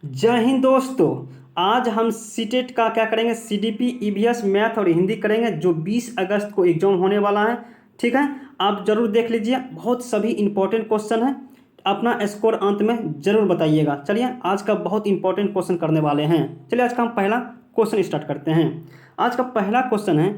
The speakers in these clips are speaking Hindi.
जय हिंद दोस्तों। आज हम सीटेट का क्या करेंगे, सीडीपी ईवीएस मैथ और हिंदी करेंगे जो 20 अगस्त को एग्जाम होने वाला है। ठीक है, आप जरूर देख लीजिए, बहुत सभी इंपॉर्टेंट क्वेश्चन है। अपना स्कोर अंत में जरूर बताइएगा। चलिए आज का बहुत इंपॉर्टेंट क्वेश्चन करने वाले हैं। चलिए आज का हम पहला क्वेश्चन स्टार्ट करते हैं। आज का पहला क्वेश्चन है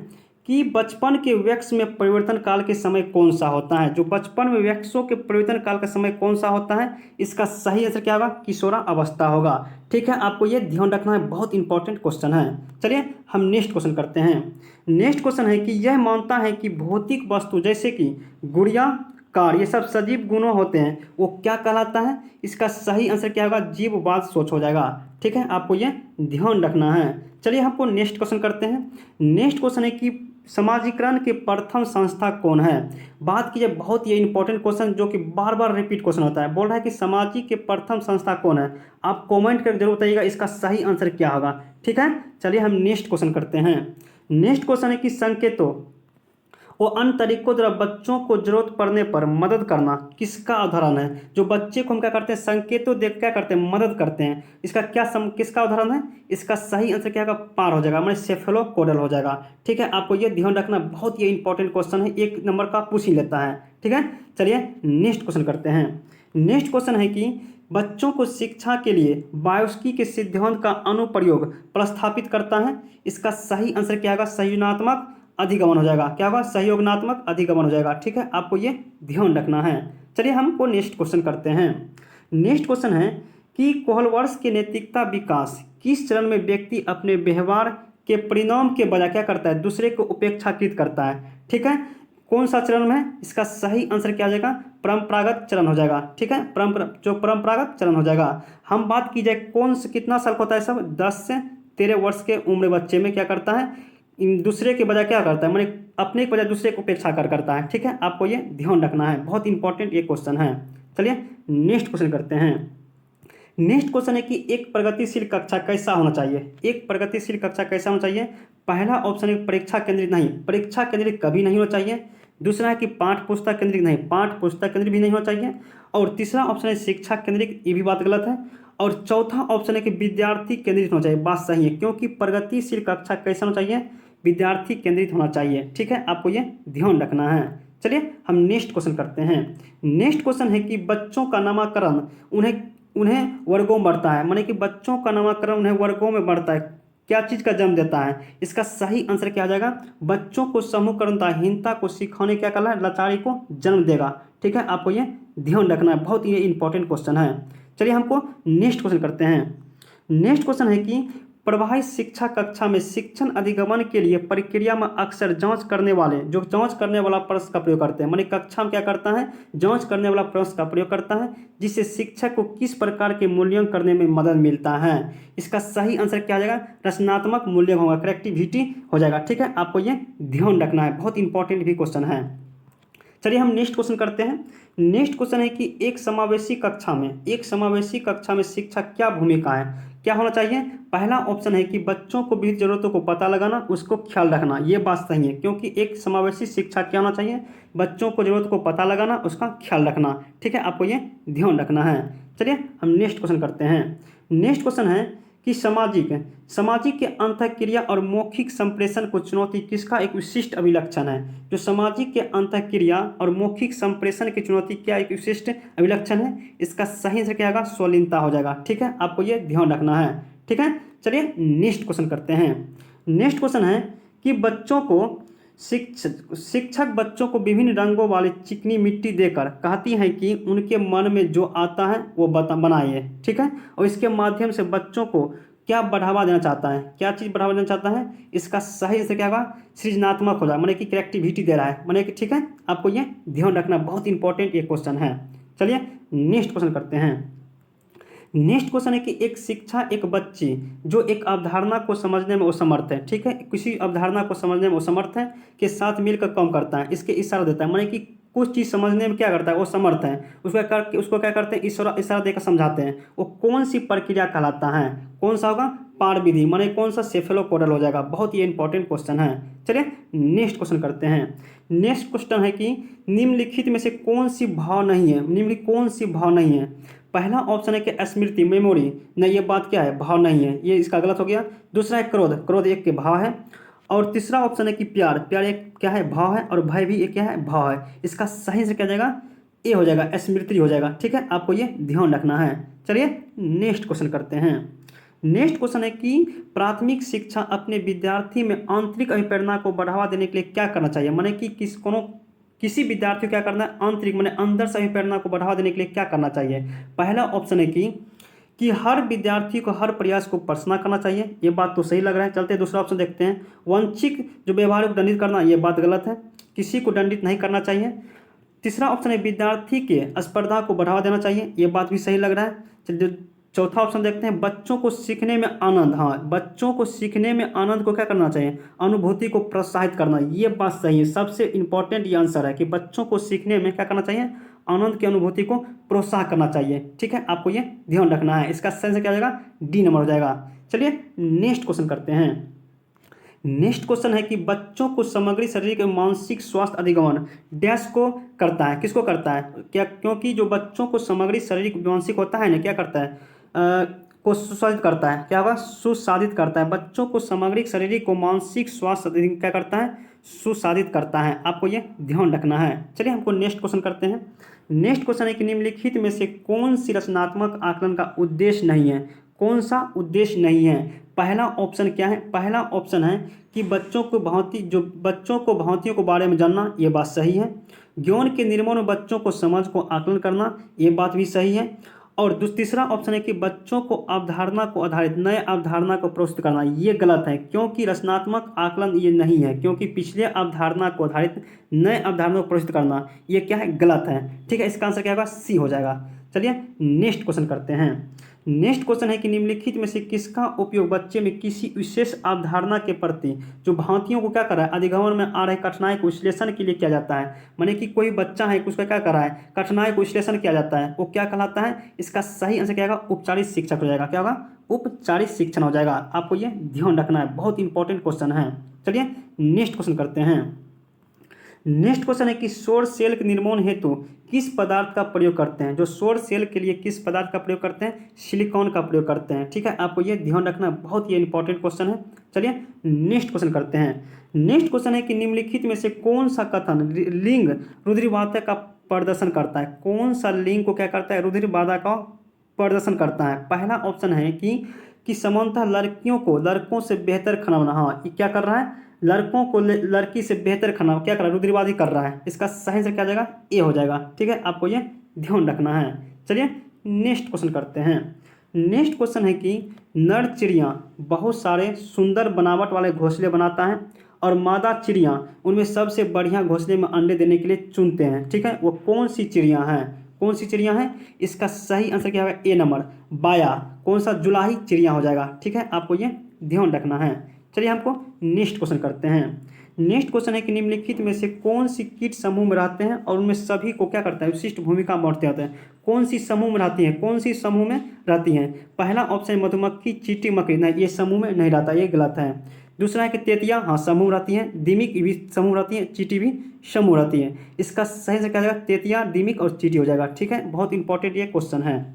कि बचपन के वयस्क में परिवर्तन काल के समय कौन सा होता है। जो बचपन में वयस्कों के परिवर्तन काल का समय कौन सा होता है, इसका सही आंसर क्या होगा, किशोरा अवस्था होगा। ठीक है, आपको ये ध्यान रखना है, बहुत इंपॉर्टेंट क्वेश्चन है। चलिए हम नेक्स्ट क्वेश्चन करते हैं। नेक्स्ट क्वेश्चन है कि यह मानता है कि भौतिक वस्तु जैसे कि गुड़िया, कार, ये सब सजीव गुणों होते हैं, वो क्या कहलाता है। इसका सही आंसर क्या होगा, जीववाद सोच हो जाएगा। ठीक है, आपको ये ध्यान रखना है। चलिए हमको नेक्स्ट क्वेश्चन करते हैं। नेक्स्ट क्वेश्चन है कि समाजीकरण के प्रथम संस्था कौन है। बात कीजिए, बहुत ही इंपॉर्टेंट क्वेश्चन जो कि बार बार रिपीट क्वेश्चन होता है। बोल रहा है कि सामाजिक के प्रथम संस्था कौन है। आप कमेंट कर जरूर बताइएगा इसका सही आंसर क्या होगा। ठीक है, चलिए हम नेक्स्ट क्वेश्चन करते हैं। नेक्स्ट क्वेश्चन है कि संकेतों वो अन्य तरीकों द्वारा बच्चों को जरूरत पड़ने पर मदद करना किसका उदाहरण है। जो बच्चे को हम क्या करते हैं, संकेतों देख क्या करते हैं, मदद करते हैं। इसका क्या किसका उदाहरण है। इसका सही आंसर क्या होगा, पार हो जाएगा, मैंने सेफेलोपोडल हो जाएगा। ठीक है, आपको ये ध्यान रखना, बहुत ही इंपॉर्टेंट क्वेश्चन है, 1 नंबर का पूछ ही लेता है। ठीक है, चलिए नेक्स्ट क्वेश्चन करते हैं। नेक्स्ट क्वेश्चन है कि बच्चों को शिक्षा के लिए बायोस्की के सिद्धांत का अनुप्रयोग प्रस्थापित करता है। इसका सही आंसर क्या होगा, संयोजनात्मक अधिगमन हो जाएगा। क्या होगा, सहयोगात्मक अधिगमन हो जाएगा। ठीक है, आपको ये ध्यान रखना है। चलिए हमको नेक्स्ट क्वेश्चन करते हैं। नेक्स्ट क्वेश्चन है कि कोहलवर्स के नैतिकता विकास किस चरण में व्यक्ति अपने व्यवहार के परिणाम के बजाय क्या करता है, दूसरे को उपेक्षाकृत करता है। ठीक है, कौन सा चरण में है, इसका सही आंसर क्या हो जाएगा, परंपरागत चरण हो जाएगा। ठीक है, परंपरागत चरण हो जाएगा। हम बात की जाए कौन से कितना साल का होता है, सब 10 से 13 वर्ष के उम्र बच्चे में क्या करता है, दूसरे के बजाय क्या करता है, मैंने अपने के बजाय दूसरे को उपेक्षा करता है। ठीक है, आपको ये ध्यान रखना है, बहुत इंपॉर्टेंट ये क्वेश्चन है। चलिए नेक्स्ट क्वेश्चन करते हैं। नेक्स्ट क्वेश्चन है कि एक प्रगतिशील कक्षा कैसा होना चाहिए। एक प्रगतिशील कक्षा कैसा होना चाहिए। पहला ऑप्शन है परीक्षा केंद्रित नहीं, परीक्षा केंद्रित कभी नहीं होना चाहिए। दूसरा है कि पाठ पुस्तक केंद्रित नहीं, पाठ पुस्तक केंद्रित भी नहीं होना चाहिए। और तीसरा ऑप्शन है शिक्षा केंद्रित, ये भी बात गलत है। और चौथा ऑप्शन है कि विद्यार्थी केंद्रित होना चाहिए, बात सही है, क्योंकि प्रगतिशील कक्षा कैसा होना चाहिए, विद्यार्थी केंद्रित होना चाहिए। ठीक है, आपको ये ध्यान रखना है। चलिए हम नेक्स्ट क्वेश्चन करते हैं। नेक्स्ट क्वेश्चन है कि बच्चों का नामकरण उन्हें उन्हें वर्गों में बढ़ता है, माने कि बच्चों का नामकरण उन्हें वर्गों में बढ़ता है, क्या चीज़ का जन्म देता है। इसका सही आंसर क्या आ जाएगा, बच्चों को समूहकरणहीनता को सिखाने क्या करना है, लाचारी को जन्म देगा। ठीक है, आपको ये ध्यान रखना है, बहुत ही इंपॉर्टेंट क्वेश्चन है। चलिए हमको नेक्स्ट क्वेश्चन करते हैं। नेक्स्ट क्वेश्चन है कि प्रवाही शिक्षा कक्षा में शिक्षण अधिगमन के लिए प्रक्रिया में अक्सर जांच करने वाले, जो जांच करने वाला प्रश्न का प्रयोग करते हैं, माने कक्षा में क्या करता है, जांच करने वाला प्रश्न का प्रयोग करता है, जिससे शिक्षक को किस प्रकार के मूल्यांकन करने में मदद मिलता है। इसका सही आंसर क्या हो जाएगा, रचनात्मक मूल्यांकन होगा, करेक्टिविटी हो जाएगा। ठीक है, आपको ये ध्यान रखना है, बहुत इंपॉर्टेंट भी क्वेश्चन है। चलिए हम नेक्स्ट क्वेश्चन करते हैं। नेक्स्ट क्वेश्चन है कि एक समावेशी कक्षा में शिक्षा क्या भूमिका है, क्या होना चाहिए। पहला ऑप्शन है कि बच्चों को विभिन्न जरूरतों को पता लगाना, उसको ख्याल रखना, ये बात सही है, क्योंकि एक समावेशी शिक्षा क्या होना चाहिए, बच्चों को जरूरत को पता लगाना, उसका ख्याल रखना। ठीक है, आपको ये ध्यान रखना है। चलिए हम नेक्स्ट क्वेश्चन करते हैं। नेक्स्ट क्वेश्चन है कि सामाजिक के अंतःक्रिया और मौखिक संप्रेषण को चुनौती किसका एक विशिष्ट अभिलक्षण है। जो सामाजिक के अंतःक्रिया और मौखिक संप्रेषण की चुनौती क्या एक विशिष्ट अभिलक्षण है। इसका सही से क्या होगा, स्वलीनता हो जाएगा। ठीक है, आपको ये ध्यान रखना है। ठीक है, चलिए नेक्स्ट क्वेश्चन करते हैं। नेक्स्ट क्वेश्चन है कि बच्चों को शिक्षक बच्चों को विभिन्न रंगों वाली चिकनी मिट्टी देकर कहती हैं कि उनके मन में जो आता है वो बनाइए। ठीक है, और इसके माध्यम से बच्चों को क्या बढ़ावा देना चाहता है, क्या चीज़ बढ़ावा देना चाहता है। इसका सही से क्या होगा, सृजनात्मक हो जाए, माने कि क्रिएटिविटी दे रहा है, माने कि ठीक है, आपको ये ध्यान रखना, बहुत इंपॉर्टेंट ये क्वेश्चन है। चलिए नेक्स्ट क्वेश्चन करते हैं। नेक्स्ट क्वेश्चन है कि एक बच्ची जो एक अवधारणा को समझने में असमर्थ है, ठीक है, किसी अवधारणा को समझने में असमर्थ है के साथ मिलकर काम करता है, इसके इशारा देता है, माने कि कुछ चीज़ समझने में क्या करता है, वो समर्थ है, उसको क्या करते हैं, इशारा देकर समझाते हैं। वो कौन सी प्रक्रिया कहलाता है, कौन सा होगा, पार विधि, माने कौन सा, सेफेलोपोडल हो जाएगा। बहुत ही इंपॉर्टेंट क्वेश्चन है। चलिए नेक्स्ट क्वेश्चन करते हैं। नेक्स्ट क्वेश्चन है कि निम्नलिखित में से कौन सी भाव नहीं है, पहला ऑप्शन है कि स्मृति मेमोरी, नहीं ये बात क्या है, भाव नहीं है, ये इसका गलत हो गया। दूसरा है क्रोध, क्रोध एक के भाव है। और तीसरा ऑप्शन है कि प्यार, प्यार एक क्या है, भाव है। और भय भी एक क्या है, भाव है। इसका सही से क्या जाएगा, ए हो जाएगा, स्मृति हो जाएगा। ठीक है, आपको ये ध्यान रखना है। चलिए नेक्स्ट क्वेश्चन करते हैं। नेक्स्ट क्वेश्चन है कि प्राथमिक शिक्षा अपने विद्यार्थी में आंतरिक अभिप्रेरणा को बढ़ावा देने के लिए क्या करना चाहिए। माने कि किसी विद्यार्थी को क्या करना है, आंतरिक माने अंदर से अभिप्रेरणा को बढ़ावा देने के लिए क्या करना चाहिए। पहला ऑप्शन है कि हर विद्यार्थी को हर प्रयास को प्रशंसा करना चाहिए, ये बात तो सही लग रहा है। चलते दूसरा ऑप्शन देखते हैं। वांछित जो व्यवहार को दंडित करना, ये बात गलत है, किसी को दंडित नहीं करना चाहिए। तीसरा ऑप्शन है विद्यार्थी के स्पर्धा को बढ़ावा देना चाहिए, ये बात भी सही लग रहा है। चलिए चौथा ऑप्शन देखते हैं। बच्चों को सीखने में आनंद, हाँ बच्चों को सीखने में आनंद को क्या करना चाहिए, अनुभूति को प्रोत्साहित करना, ये बात सही है। सबसे इंपॉर्टेंट ये आंसर है कि बच्चों को सीखने में क्या करना चाहिए, आनंद की अनुभूति को प्रोत्साहन करना चाहिए। ठीक है, आपको ये ध्यान रखना है। इसका सही से क्या हो जाएगा, डी नंबर हो जाएगा। चलिए नेक्स्ट क्वेश्चन करते हैं। नेक्स्ट क्वेश्चन है कि बच्चों को समग्री शारीरिक एवं मानसिक स्वास्थ्य अधिगमन डैश को करता है, किसको करता है, क्या, क्योंकि जो बच्चों को समग्री शारीरिक मानसिक होता है ना, क्या करता है, को सुसाधित करता है, क्या होगा, सुसाधित करता है। बच्चों को समग्री शारीरिक को मानसिक स्वास्थ्य क्या करता है, सुसाधित करता है। आपको ये ध्यान रखना है। चलिए हमको नेक्स्ट क्वेश्चन करते हैं। नेक्स्ट क्वेश्चन है कि निम्नलिखित में से कौन सी रचनात्मक आकलन का उद्देश्य नहीं है, कौन सा उद्देश्य नहीं है। पहला ऑप्शन क्या है, पहला ऑप्शन है कि बच्चों को भांतियों के बारे में जानना, ये बात सही है। ज्ञान के निर्माण में बच्चों को समझ को आकलन करना, ये बात भी सही है। और तीसरा ऑप्शन है कि बच्चों को अवधारणा को आधारित नए अवधारणा को प्रस्तुत करना, ये गलत है, क्योंकि रचनात्मक आकलन ये नहीं है, क्योंकि पिछले अवधारणा को आधारित नए अवधारणा को प्रस्तुत करना ये क्या है, गलत है। ठीक है, इसका आंसर क्या होगा, सी हो जाएगा। चलिए नेक्स्ट क्वेश्चन करते हैं। नेक्स्ट क्वेश्चन है कि निम्नलिखित में से किसका उपयोग बच्चे में किसी विशेष अवधारणा के प्रति जो भांतियों को क्या कर रहा है, अधिगमन में आ रहे कठिनाई को विश्लेषण के लिए किया जाता है। माने कि कोई बच्चा है, उसका क्या कर रहा है, कठिनाई को विश्लेषण किया जाता है, वो क्या कहलाता है। इसका सही आंसर क्या होगा, उपचारित शिक्षक हो जाएगा। क्या होगा, उपचारित शिक्षण हो जाएगा। आपको ये ध्यान रखना है, बहुत इंपॉर्टेंट क्वेश्चन है। चलिए नेक्स्ट क्वेश्चन करते हैं। नेक्स्ट क्वेश्चन है कि सौर सेल के निर्माण हेतु किस पदार्थ का प्रयोग करते हैं। जो सौर सेल के लिए किस पदार्थ का प्रयोग करते हैं, सिलिकॉन का प्रयोग करते हैं। ठीक है, आपको ये ध्यान रखना, बहुत ही इंपॉर्टेंट क्वेश्चन है। चलिए नेक्स्ट क्वेश्चन करते हैं। नेक्स्ट क्वेश्चन है कि निम्नलिखित में से कौन सा कथन लिंग रुधिरबाधा का प्रदर्शन करता है, कौन सा लिंग को क्या करता है, रुधिरबाधा का प्रदर्शन करता है। पहला ऑप्शन है कि सामान्यतः लड़कियों को लड़कों से बेहतर खाना बनाना, हाँ ये क्या कर रहा है, लड़कों को लड़की से बेहतर खाना क्या कर रहा है, रुधिरबाधी कर रहा है। इसका सही से क्या जाएगा, ए हो जाएगा। ठीक है, आपको ये ध्यान रखना है। चलिए नेक्स्ट क्वेश्चन करते हैं। नेक्स्ट क्वेश्चन है कि नर चिड़िया बहुत सारे सुंदर बनावट वाले घोंसले बनाता है और मादा चिड़िया उनमें सबसे बढ़िया घोंसले में अंडे देने के लिए चुनते हैं। ठीक है, वो कौन सी चिड़िया हैं, कौन सी चिड़िया है। इसका सही आंसर क्या होगा, ए नंबर बाया, कौन सा, जुलाही चिड़िया हो जाएगा। ठीक है, आपको ये ध्यान रखना है। चलिए हमको नेक्स्ट क्वेश्चन करते हैं। नेक्स्ट क्वेश्चन है कि निम्नलिखित में से कौन सी कीट समूह में रहते हैं और उनमें सभी को क्या करता है, विशिष्ट भूमिका बांटते आते हैं। कौन सी समूह में रहती हैं, कौन सी समूह में रहती हैं। पहला ऑप्शन मधुमक्खी, चींटी, मकड़ी, नहीं ये समूह में नहीं रहता, ये गलत है। दूसरा है कि तेतिया, हाँ समूह रहती हैं। दीमिक भी समूह रहती है, चींटी भी समूह रहती है। इसका सही से क्या जाएगा, तेतिया, दीमिक और चींटी हो जाएगा। ठीक है, बहुत इंपॉर्टेंट ये क्वेश्चन है।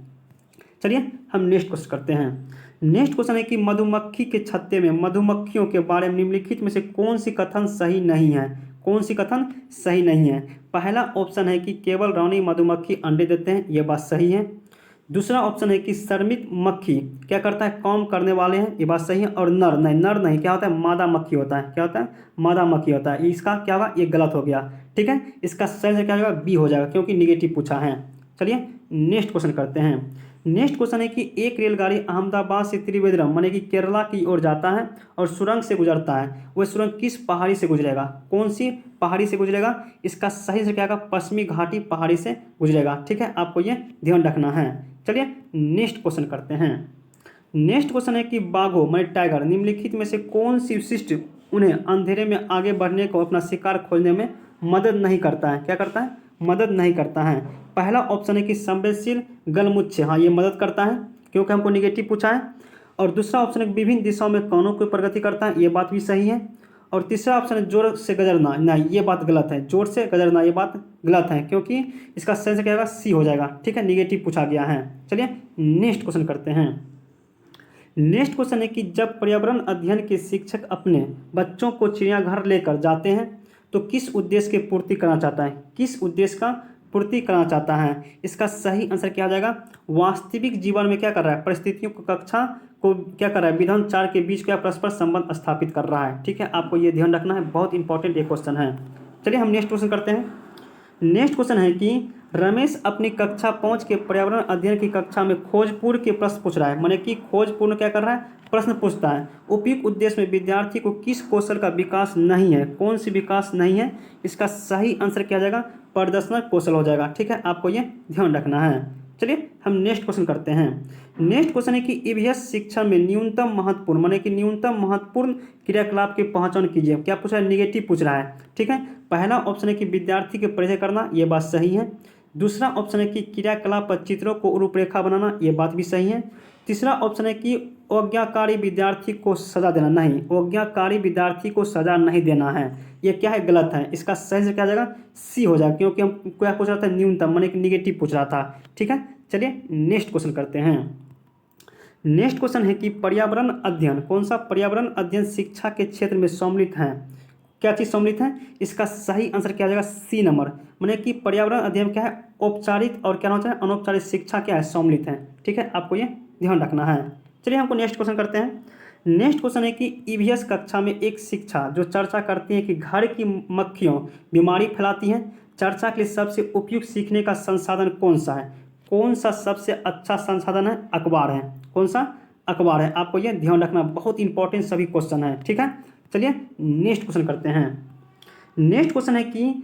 चलिए हम नेक्स्ट क्वेश्चन करते हैं। नेक्स्ट क्वेश्चन है कि मधुमक्खी के छत्ते में मधुमक्खियों के बारे में निम्नलिखित में से कौन सी कथन सही नहीं है, कौन सी कथन सही नहीं है। पहला ऑप्शन है कि केवल रानी मधुमक्खी अंडे देते हैं, यह बात सही है। दूसरा ऑप्शन है कि श्रमित मक्खी क्या करता है, काम करने वाले हैं, ये बात सही है। और नर नहीं क्या होता है, मादा मक्खी होता है, क्या होता है, मादा मक्खी होता है। इसका क्या होगा, ये गलत हो गया। ठीक है, इसका सही से क्या होगा, बी हो जाएगा, क्योंकि निगेटिव पूछा है। चलिए नेक्स्ट क्वेश्चन करते हैं। नेक्स्ट क्वेश्चन है कि एक रेलगाड़ी अहमदाबाद से त्रिवेंद्रम माने कि केरला की ओर जाता है और सुरंग से गुजरता है, वह सुरंग किस पहाड़ी से गुजरेगा, कौन सी पहाड़ी से गुजरेगा। इसका सही से क्या होगा, पश्चिमी घाटी पहाड़ी से गुजरेगा। ठीक है, आपको ये ध्यान रखना है। चलिए नेक्स्ट क्वेश्चन करते हैं। नेक्स्ट क्वेश्चन है कि बाघों माने टाइगर निम्नलिखित में से कौन सी विशिष्ट उन्हें अंधेरे में आगे बढ़ने को अपना शिकार खोजने में मदद नहीं करता है, क्या करता है, मदद नहीं करता है। पहला ऑप्शन है कि संवेदनशील गलमुच्छ, हाँ ये मदद करता है क्योंकि हमको निगेटिव पूछा है। और दूसरा ऑप्शन है कि विभिन्न दिशाओं में कानों की प्रगति करता है, ये बात भी सही है। और तीसरा ऑप्शन है जोर से गजरना, नहीं ये बात गलत है, जोर से गजरना ये बात गलत है, क्योंकि इसका सही आंसर क्या होगा, सी हो जाएगा। ठीक है, निगेटिव पूछा गया है। चलिए नेक्स्ट क्वेश्चन करते हैं। नेक्स्ट क्वेश्चन है कि जब पर्यावरण अध्ययन के शिक्षक अपने बच्चों को चिड़ियाघर लेकर जाते हैं तो किस उद्देश्य की पूर्ति करना चाहता है, किस उद्देश्य का पूर्ति करना चाहता है। इसका सही आंसर क्या हो जाएगा, वास्तविक जीवन में क्या कर रहा है, परिस्थितियों को कक्षा को क्या कर रहा है, विधान चार के बीच क्या परस्पर संबंध स्थापित कर रहा है। ठीक है, आपको ये ध्यान रखना है, बहुत इंपॉर्टेंट ये क्वेश्चन है। चलिए हम नेक्स्ट क्वेश्चन करते हैं। नेक्स्ट क्वेश्चन है कि रमेश अपनी कक्षा 5 के पर्यावरण अध्ययन की कक्षा में खोजपूर्ण के प्रश्न पूछ रहा है, माने कि खोजपूर्ण क्या कर रहा है, प्रश्न पूछता है। उपयुक्त उद्देश्य में विद्यार्थी को किस कौशल का विकास नहीं है, कौन सी विकास नहीं है। इसका सही आंसर क्या हो जाएगा, प्रदर्शन कौशल हो जाएगा। ठीक है, आपको ये ध्यान रखना है। चलिए हम नेक्स्ट क्वेश्चन करते हैं। नेक्स्ट क्वेश्चन है कि ईवीएस शिक्षण में न्यूनतम महत्वपूर्ण, माने कि न्यूनतम महत्वपूर्ण क्रियाकलाप की पहचान कीजिए। क्या पूछ रहा है, निगेटिव पूछ रहा है। ठीक है, पहला ऑप्शन है कि विद्यार्थी के परिचय करना, ये बात सही है। दूसरा ऑप्शन है कि क्रियाकलाप पर चित्रों को रूपरेखा बनाना, ये बात भी सही है। तीसरा ऑप्शन है कि आज्ञाकारी विद्यार्थी को सजा देना, नहीं आज्ञाकारी विद्यार्थी को सजा नहीं देना है, ये क्या है, गलत है। इसका सही से क्या हो जाएगा, सी हो जाएगा, क्योंकि हम क्या पूछ रहा था, न्यूनतम माने कि निगेटिव पूछ रहा था। ठीक है, चलिए नेक्स्ट क्वेश्चन करते हैं। नेक्स्ट क्वेश्चन है कि पर्यावरण अध्ययन, कौन सा पर्यावरण अध्ययन शिक्षा के क्षेत्र में सम्मिलित है, क्या चीज़ सम्मिलित है। इसका सही आंसर क्या हो जाएगा, सी नंबर, माने कि पर्यावरण अध्ययन क्या है, औपचारिक और क्या होता है, अनौपचारिक शिक्षा क्या है, सम्मिलित है। ठीक है, आपको ये ध्यान रखना है। चलिए हमको नेक्स्ट क्वेश्चन करते हैं। नेक्स्ट क्वेश्चन है कि ईवीएस कक्षा में एक शिक्षा जो चर्चा करती है कि घर की मक्खियों बीमारी फैलाती हैं, चर्चा के लिए सबसे उपयुक्त सीखने का संसाधन कौन सा है, कौन सा सबसे अच्छा संसाधन है, अखबार है, कौन सा, अखबार है। आपको ये ध्यान रखना, बहुत इंपॉर्टेंट सभी क्वेश्चन है। ठीक है, चलिए नेक्स्ट क्वेश्चन करते हैं। नेक्स्ट क्वेश्चन है कि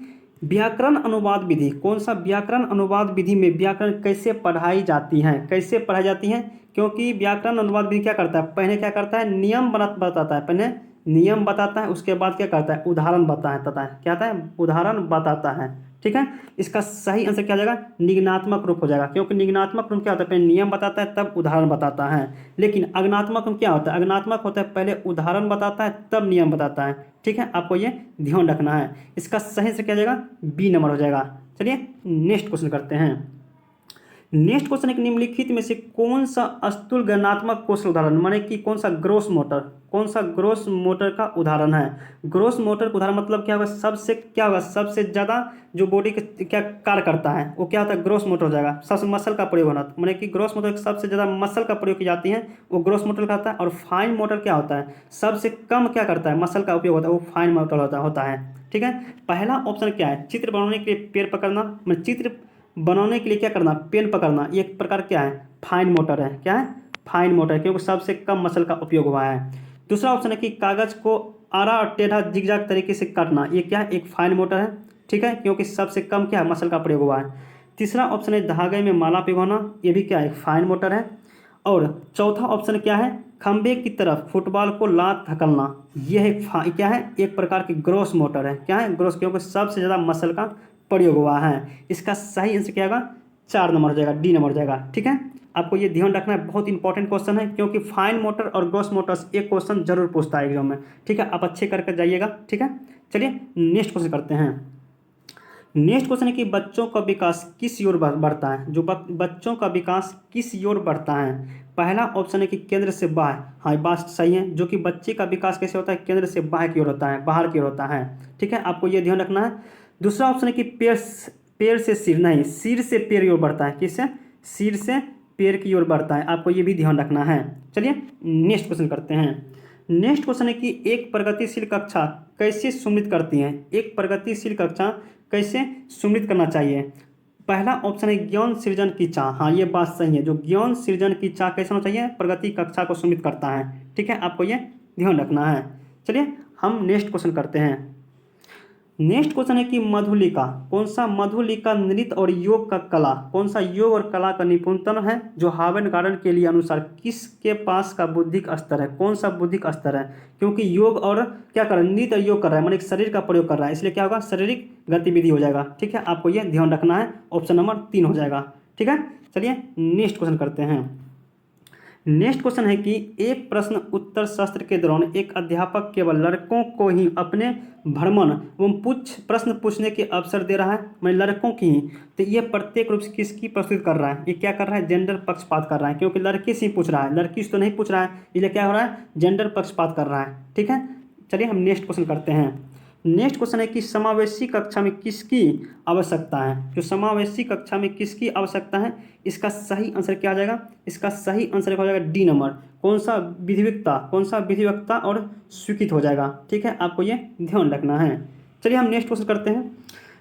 व्याकरण अनुवाद विधि, कौन सा व्याकरण अनुवाद विधि में व्याकरण कैसे पढ़ाई जाती है, कैसे पढ़ाई जाती है। क्योंकि व्याकरण अनुवाद विधि क्या करता है, पहले क्या करता है, नियम बताता है, पहले नियम बताता है, उसके बाद क्या करता है, उदाहरण बताता है, क्या आता है, उदाहरण बताता है। ठीक है, इसका सही आंसर क्या हो जाएगा, निगनात्मक रूप हो जाएगा, क्योंकि निगनात्मक रूप क्या होता है, पहले नियम बताता है तब उदाहरण बताता है। लेकिन अग्नात्मक रूप क्या होता है, अग्नात्मक होता है पहले उदाहरण बताता है तब नियम बताता है। ठीक है, आपको ये ध्यान रखना है। इसका सही आंसर क्या हो जाएगा, बी नंबर हो जाएगा। चलिए नेक्स्ट क्वेश्चन करते हैं। नेक्स्ट क्वेश्चन है कि निम्नलिखित में से कौन सा स्थूल गणनात्मक कौशल उदाहरण, माने कि कौन सा ग्रोस मोटर, कौन सा ग्रोस मोटर का उदाहरण है। ग्रोस मोटर का उदाहरण मतलब क्या होगा, सबसे क्या होगा, सबसे ज़्यादा जो बॉडी के क्या कार्य करता है वो क्या होता है, ग्रोस मोटर हो जाएगा। सबसे मसल का प्रयोग होना, माने कि ग्रोस मोटर सबसे ज़्यादा मसल का प्रयोग की जाती है वो ग्रोस मोटर का होता है। और फाइन मोटर क्या होता है, सबसे कम क्या करता है, मसल का उपयोग होता है, वो फाइन मोटर होता है। ठीक है, पहला ऑप्शन क्या है, चित्र बनाने के लिए पेड़ पकड़ना, मतलब चित्र बनाने के लिए क्या करना, पेन पकड़ना, ये एक प्रकार क्या है, फाइन मोटर है, क्या है, फाइन मोटर, क्योंकि सबसे कम मसल का उपयोग हुआ है। दूसरा ऑप्शन है कि कागज को आड़ा और टेढ़ा जिगजैग तरीके से काटना, ये क्या है, एक फाइन मोटर है। ठीक है, क्योंकि सबसे कम क्या है, मसल का प्रयोग हुआ है। तीसरा ऑप्शन है धागे में माला पिघाना, ये भी क्या है, फाइन मोटर है। और चौथा ऑप्शन क्या है, खंबे की तरफ फुटबॉल को लात धकलना, यह एक क्या है, एक प्रकार की ग्रोस मोटर है, क्या है, ग्रोस, क्योंकि सबसे ज़्यादा मसल का प्रयोग हुआ है। इसका सही आंसर क्या होगा, 4 नंबर हो जाएगा, डी नंबर हो जाएगा। ठीक है, आपको ये ध्यान रखना है, बहुत इंपॉर्टेंट क्वेश्चन है, क्योंकि फाइन मोटर और ग्रोस मोटर्स एक क्वेश्चन जरूर पूछता है एग्जाम में। ठीक है, आप अच्छे करके जाइएगा। ठीक है, चलिए नेक्स्ट क्वेश्चन करते हैं। नेक्स्ट क्वेश्चन है कि बच्चों का विकास किस ओर बढ़ता है, जो बच्चों का विकास किस ओर बढ़ता है। पहला ऑप्शन है कि केंद्र से बाहर, हाँ बात सही है, जो कि बच्चे का विकास कैसे होता है, केंद्र से बाहर की ओर होता है, बाहर की ओर होता है। ठीक है, आपको ये ध्यान रखना है। दूसरा ऑप्शन है कि पेड़ से सिर, नहीं सिर से पेड़ की ओर बढ़ता है, किससे, सिर से पेड़ की ओर बढ़ता है, आपको ये भी ध्यान रखना है। चलिए नेक्स्ट क्वेश्चन करते हैं। नेक्स्ट क्वेश्चन है कि एक प्रगतिशील कक्षा कैसे सुमित करती है, एक प्रगतिशील कक्षा कैसे सुमित करना चाहिए। पहला ऑप्शन है ज्ञान सृजन की चाह, हाँ ये बात सही है, जो ज्ञान सृजन की चाह कैसे होना चाहिए, प्रगति कक्षा को सुमित करता है। ठीक है, आपको ये ध्यान रखना है। चलिए हम नेक्स्ट क्वेश्चन करते हैं। नेक्स्ट क्वेश्चन है कि मधुलिका, कौन सा मधुलिका नृत्य और योग का कला, कौन सा योग और कला का निपुणतम है, जो हार्वर्ड गार्डन के लिए अनुसार किसके पास का बुद्धिक स्तर है, कौन सा बुद्धिक स्तर है। क्योंकि योग और क्या कर रहा है, नृत्य और योग कर रहा है, माने शरीर का प्रयोग कर रहा है, इसलिए क्या होगा, शारीरिक गतिविधि हो जाएगा। ठीक है, आपको यह ध्यान रखना है, ऑप्शन नंबर 3 हो जाएगा। ठीक है, चलिए नेक्स्ट क्वेश्चन करते हैं। नेक्स्ट क्वेश्चन है कि एक प्रश्न उत्तर सत्र के दौरान एक अध्यापक केवल लड़कों को ही अपने भ्रमण एवं प्रश्न पूछने के अवसर दे रहा है, मैं लड़कों की ही, तो ये प्रत्येक रूप से किसकी प्रस्तुत कर रहा है, ये क्या कर रहा है, जेंडर पक्षपात कर रहा है, क्योंकि लड़के से ही पूछ रहा है, लड़की से तो नहीं पूछ रहा है, इसलिए क्या हो रहा है, जेंडर पक्षपात कर रहा है। ठीक है, चलिए हम नेक्स्ट क्वेश्चन करते हैं। नेक्स्ट क्वेश्चन है कि समावेशी कक्षा में किसकी आवश्यकता है, जो समावेशी कक्षा में किसकी आवश्यकता है, इसका सही आंसर क्या आ जाएगा, इसका सही आंसर हो जाएगा डी नंबर, कौन सा विधिवक्ता और स्वीकृत हो जाएगा। ठीक है, आपको ये ध्यान रखना है। चलिए हम नेक्स्ट क्वेश्चन करते हैं।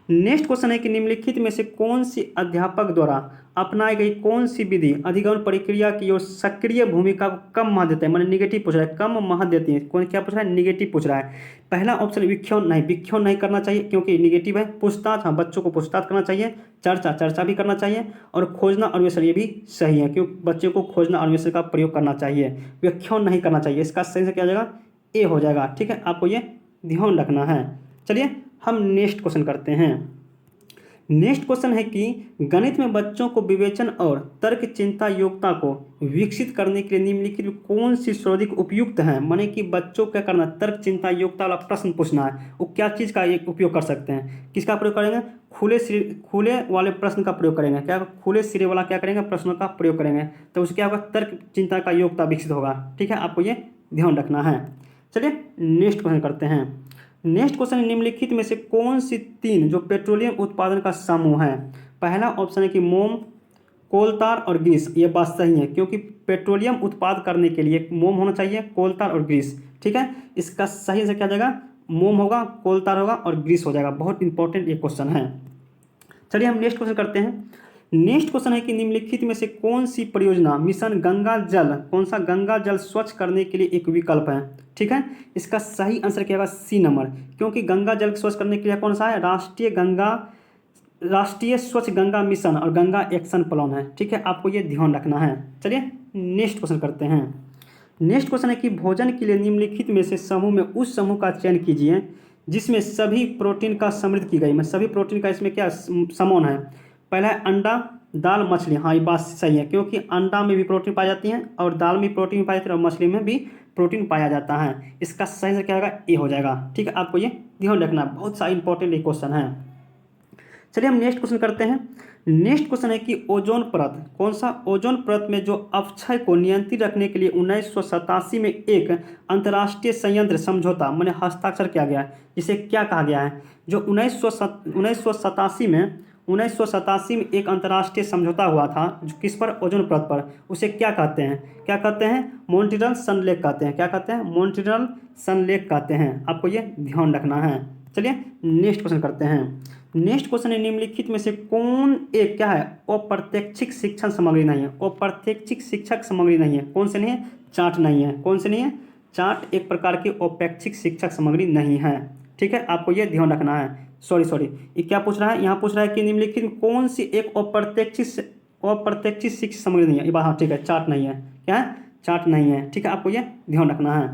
नेक्स्ट क्वेश्चन है कि निम्नलिखित में से कौन सी अध्यापक द्वारा अपनाई गई कौन सी विधि अधिगमन प्रक्रिया की ओर सक्रिय भूमिका को कम महत्व देता है, मैंने निगेटिव पूछ रहा है, कम महत्व देती है, कौन क्या पूछ रहा है, निगेटिव पूछ रहा है। पहला ऑप्शन विख्यान नहीं करना चाहिए क्योंकि निगेटिव है। पूछताछ, हाँ बच्चों को पूछताछ करना चाहिए। चर्चा भी करना चाहिए। और खोजना अन्वेषण, ये भी सही है क्योंकि बच्चों को खोजना अन्वेषण का प्रयोग करना चाहिए। व्याख्यान नहीं करना चाहिए, इसका सही से क्या हो जाएगा, ए हो जाएगा। ठीक है, आपको ये ध्यान रखना है। चलिए हम नेक्स्ट क्वेश्चन करते हैं। नेक्स्ट क्वेश्चन है कि गणित में बच्चों को विवेचन और तर्क चिंता योग्यता को विकसित करने के लिए निम्नलिखित में कौन सी सर्वाधिक उपयुक्त है, माने कि बच्चों को क्या करना, तर्क चिंता योग्यता वाला प्रश्न पूछना है, वो क्या चीज़ का एक उपयोग कर सकते हैं, किसका प्रयोग करेंगे, खुले वाले प्रश्न का प्रयोग करेंगे, क्या खुले सिरे वाला क्या करेंगे, प्रश्नों का प्रयोग करेंगे, तो उससे क्या होगा, तर्क चिंता का योग्यता विकसित होगा। ठीक है, आपको ये ध्यान रखना है। चलिए नेक्स्ट क्वेश्चन करते हैं। नेक्स्ट क्वेश्चन, निम्नलिखित में से कौन सी तीन जो पेट्रोलियम उत्पादन का समूह है, पहला ऑप्शन है कि मोम, कोलतार और ग्रीस, ये बात सही है क्योंकि पेट्रोलियम उत्पाद करने के लिए मोम होना चाहिए, कोलतार और ग्रीस। ठीक है, इसका सही से क्या जाएगा, मोम होगा, कोलतार होगा और ग्रीस हो जाएगा। बहुत इंपॉर्टेंट ये क्वेश्चन है। चलिए हम नेक्स्ट क्वेश्चन करते हैं। नेक्स्ट क्वेश्चन है कि निम्नलिखित में से कौन सी परियोजना मिशन गंगा जल, कौन सा गंगा जल स्वच्छ करने के लिए एक विकल्प है। ठीक है, इसका सही आंसर क्या होगा, सी नंबर, क्योंकि गंगा जल स्वच्छ करने के लिए कौन सा है, राष्ट्रीय स्वच्छ गंगा मिशन और गंगा एक्शन प्लान है। ठीक है, आपको ये ध्यान रखना है। चलिए नेक्स्ट क्वेश्चन करते हैं। नेक्स्ट क्वेश्चन है कि भोजन के लिए निम्नलिखित में से समूह में उस समूह का चयन कीजिए जिसमें सभी प्रोटीन का समृद्ध की गई, मैं सभी प्रोटीन का इसमें क्या समान है। पहला है अंडा, दाल, मछली, हाँ ये बात सही है क्योंकि अंडा में भी प्रोटीन पाई जाती है और दाल में प्रोटीन पाई जाती है और मछली में भी प्रोटीन पाया जाता है। इसका सही से क्या होगा, ए हो जाएगा। ठीक है, आपको ये ध्यान रखना है, बहुत सारा इंपॉर्टेंट ये क्वेश्चन है। चलिए हम नेक्स्ट क्वेश्चन करते हैं। नेक्स्ट क्वेश्चन है कि ओजोन परत, कौन सा, ओजोन परत में जो अपक्षय को नियंत्रित रखने के लिए 1987 में एक अंतर्राष्ट्रीय संयंत्र समझौता मैंने हस्ताक्षर किया गया है, जिसे क्या कहा गया है, जो 1987 में एक अंतर्राष्ट्रीय समझौता हुआ था जो किस पर, ओजोन परत पर, उसे क्या कहते हैं, मॉन्ट्रियल सनलेक कहते हैं, क्या कहते हैं, मॉन्ट्रियल सनलेक कहते हैं। आपको ये ध्यान रखना है। चलिए नेक्स्ट क्वेश्चन करते हैं। नेक्स्ट क्वेश्चन है निम्नलिखित में से कौन एक क्या है, अप्रत्यक्षिक शिक्षण सामग्री नहीं है, अप्रत्यक्षिक शिक्षक सामग्री नहीं है, कौन से नहीं है, चार्ट नहीं है, कौन से नहीं है, चार्ट एक प्रकार की अपेक्षिक शिक्षक सामग्री नहीं है। ठीक है, आपको ये ध्यान रखना है। सॉरी ये क्या पूछ रहा है, यहाँ पूछ रहा है कि निम्नलिखित में कौन सी एक अप्रत्यक्षिक शिक्षक सामग्री नहीं है, ये बात हाँ ठीक है, चार्ट नहीं है, क्या है, चार्ट नहीं है। ठीक है, आपको ये ध्यान रखना है।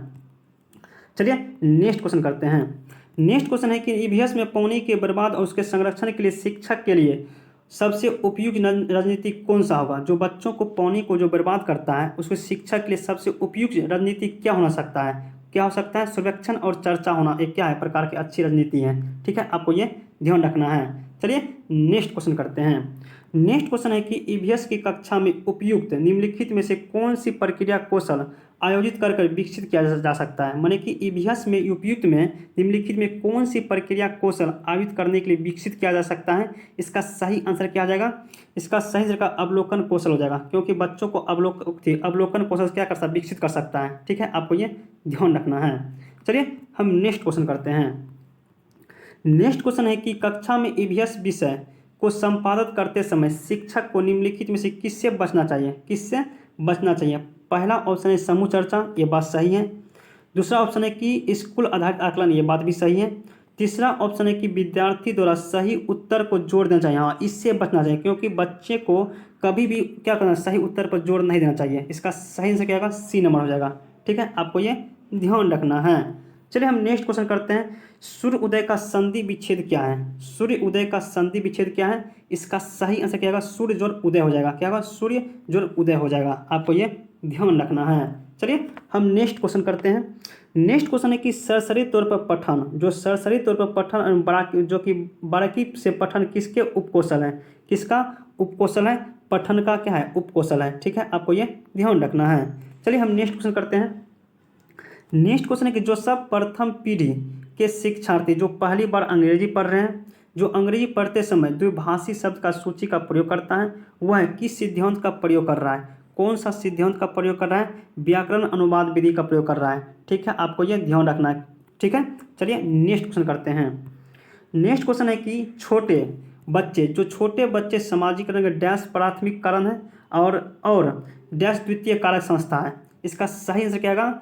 चलिए नेक्स्ट क्वेश्चन करते हैं। नेक्स्ट क्वेश्चन है कि ईवीएस में पानी के बर्बाद और उसके संरक्षण के लिए शिक्षक के लिए सबसे उपयुक्त रणनीति कौन सा होगा, जो बच्चों को पानी को जो बर्बाद करता है उसको शिक्षक के लिए सबसे उपयुक्त रणनीति क्या होना सकता है, क्या हो सकता है, सर्वेक्षण और चर्चा होना एक क्या है, प्रकार की अच्छी रणनीति है। ठीक है, आपको ये ध्यान रखना है। चलिए नेक्स्ट क्वेश्चन करते हैं। नेक्स्ट क्वेश्चन है कि ईवीएस की कक्षा में उपयुक्त निम्नलिखित में से कौन सी प्रक्रिया कौशल आयोजित कर विकसित किया जा सकता है, माने कि ईवीएस में उपयुक्त में निम्नलिखित में कौन सी प्रक्रिया कौशल आयोजित करने के लिए विकसित किया जा सकता है। इसका सही आंसर क्या आ जाएगा, इसका सही आंसर अवलोकन कौशल हो जाएगा क्योंकि बच्चों को अवलोकन कौशल क्या कर सकता, विकसित कर सकता है। ठीक है, आपको ये ध्यान रखना है। चलिए हम नेक्स्ट क्वेश्चन करते हैं। नेक्स्ट क्वेश्चन है कि कक्षा में ईवीएस विषय को संपादित करते समय शिक्षक को निम्नलिखित में से किससे बचना चाहिए। पहला ऑप्शन है समूह चर्चा, ये बात सही है। दूसरा ऑप्शन है कि स्कूल आधारित आकलन, ये बात भी सही है। तीसरा ऑप्शन है कि विद्यार्थी द्वारा सही उत्तर को जोड़ देना चाहिए, हाँ इससे बचना चाहिए क्योंकि बच्चे को कभी भी क्या करना, सही उत्तर पर जोड़ नहीं देना चाहिए। इसका सही आंसर क्या होगा, सी नंबर हो जाएगा। ठीक है, आपको ये ध्यान रखना है। चलिए हम नेक्स्ट क्वेश्चन करते हैं। सूर्य उदय का संधि विच्छेद क्या है, सूर्य उदय का संधि विच्छेद क्या है, इसका सही आंसर क्या होगा, सूर्य जोड़ उदय हो जाएगा, क्या होगा, सूर्य जोड़ उदय हो जाएगा। आपको ये ध्यान रखना है। चलिए हम नेक्स्ट क्वेश्चन करते हैं। नेक्स्ट क्वेश्चन है कि सरसरी तौर पर पठन, जो सरसरी तौर पर पठन जो कि बारीकी से पठन किसके उपकौशल है, किसका उपकौशल है, पठन का क्या है, उपकौशल है। ठीक है, आपको ये ध्यान रखना है। चलिए हम नेक्स्ट क्वेश्चन करते हैं। नेक्स्ट क्वेश्चन है कि जो सब प्रथम पीढ़ी के शिक्षार्थी जो पहली बार अंग्रेजी पढ़ रहे हैं, जो अंग्रेजी पढ़ते समय द्विभाषी शब्द का सूची का प्रयोग करता है, वह किस सिद्धांत का प्रयोग कर रहा है, कौन सा सिद्धांत का प्रयोग कर रहा है, व्याकरण अनुवाद विधि का प्रयोग कर रहा है। ठीक है, आपको यह ध्यान रखना है। ठीक है, चलिए नेक्स्ट क्वेश्चन करते हैं। नेक्स्ट क्वेश्चन है कि छोटे बच्चे सामाजिकरण के डैश प्राथमिक कारण है और डैश द्वितीय कारक संस्था है। इसका सही आंसर क्या होगा,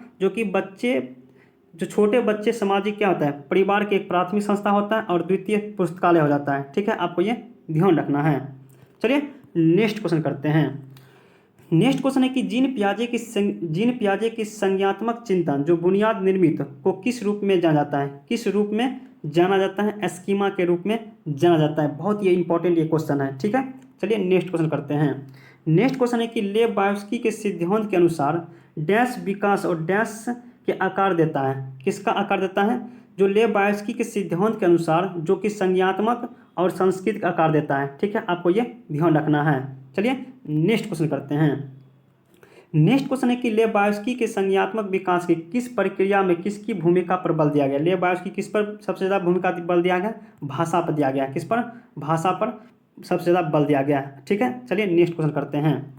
जो छोटे बच्चे सामाजिक क्या होता है, परिवार की एक प्राथमिक संस्था होता है और द्वितीय पुस्तकालय हो जाता है। ठीक है, आपको ये ध्यान रखना है। चलिए नेक्स्ट क्वेश्चन करते हैं। नेक्स्ट क्वेश्चन है कि जीन पियाजे की संज्ञात्मक चिंतन जो बुनियाद निर्मित को किस रूप में जाना जाता है, किस रूप में जाना जाता है, स्कीमा के रूप में जाना जाता है। बहुत ये इंपॉर्टेंट ये क्वेश्चन है। ठीक है, चलिए नेक्स्ट क्वेश्चन करते हैं। नेक्स्ट क्वेश्चन है कि लेव बायोस्की के सिद्धांत के अनुसार डैश विकास और डैश के आकार देता है, किसका आकार देता है, जो लेव बायोस्की के सिद्धांत के अनुसार जो कि संज्ञात्मक और सांस्कृतिक आकार देता है। ठीक है, आपको ये ध्यान रखना है। चलिए नेक्स्ट क्वेश्चन करते हैं। नेक्स्ट क्वेश्चन है कि लेव बायोस्की के संज्ञात्मक विकास की किस प्रक्रिया में किसकी भूमिका पर बल दिया गया। लेव बायोस्की किस पर सबसे ज़्यादा भूमिका बल दिया गया, भाषा पर दिया गया। किस पर, भाषा पर सबसे ज़्यादा बल दिया गया। ठीक है, चलिए नेक्स्ट क्वेश्चन करते हैं।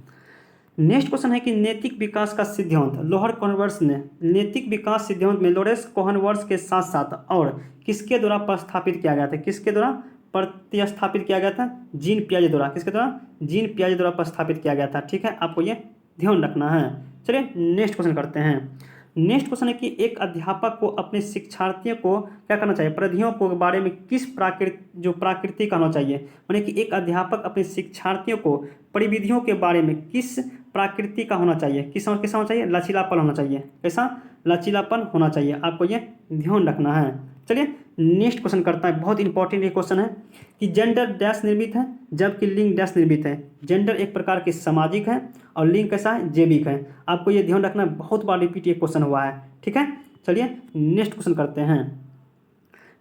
नेक्स्ट क्वेश्चन है कि नैतिक विकास का सिद्धांत लोअर कॉहनवर्स ने नैतिक विकास सिद्धांत में लोरेंस कॉहनवर्स के साथ साथ और किसके द्वारा प्रस्थापित किया गया था, किसके द्वारा प्रतिस्थापित किया गया था, जीन पियाजे द्वारा। किसके द्वारा, जीन पियाजे द्वारा प्रस्थापित किया गया था। ठीक है, आपको ये ध्यान रखना है। चलिए नेक्स्ट क्वेश्चन करते हैं। नेक्स्ट क्वेश्चन है कि एक अध्यापक को अपने शिक्षार्थियों को क्या करना चाहिए, परिधियों को बारे में किस प्राकृतिक होना चाहिए, माने कि एक अध्यापक अपने शिक्षार्थियों को परिविधियों के बारे में किस प्रकृति का होना चाहिए, किस होना चाहिए, लचीलापन होना चाहिए। कैसा, लचीलापन होना चाहिए। आपको ये ध्यान रखना है। चलिए नेक्स्ट क्वेश्चन करता है। बहुत इंपॉर्टेंट ये क्वेश्चन है कि जेंडर डैश निर्मित है जबकि लिंग डैश निर्मित है। जेंडर एक प्रकार के सामाजिक है और लिंग कैसा है, जैविक है। आपको ये ध्यान रखना है, बहुत बार रिपीट ये क्वेश्चन हुआ है। ठीक है, चलिए नेक्स्ट क्वेश्चन करते हैं।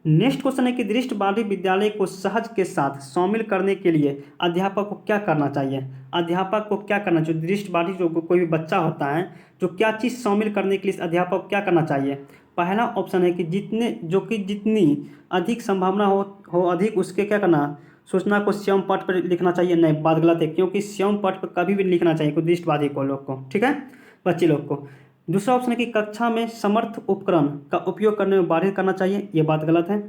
नेक्स्ट क्वेश्चन है कि दृष्टिबाधित विद्यालय को सहज के साथ शामिल करने के लिए अध्यापक को क्या करना चाहिए, अध्यापक को क्या करना चाहिए। दृष्टिबाधित जो कोई भी बच्चा होता है, जो क्या चीज़ शामिल करने के लिए अध्यापक को क्या करना चाहिए। पहला ऑप्शन है कि जितनी अधिक संभावना हो अधिक उसके क्या करना, सूचना को स्वयं पट पर लिखना चाहिए। नहीं, बात गलत है, क्योंकि स्वयं पट पर कभी भी लिखना चाहिए कोई दृष्टिबाधित को लोग को। ठीक है, बच्चे लोग को। दूसरा ऑप्शन है कि कक्षा में समर्थ उपकरण का उपयोग करने में बाधित करना चाहिए। ये बात गलत है।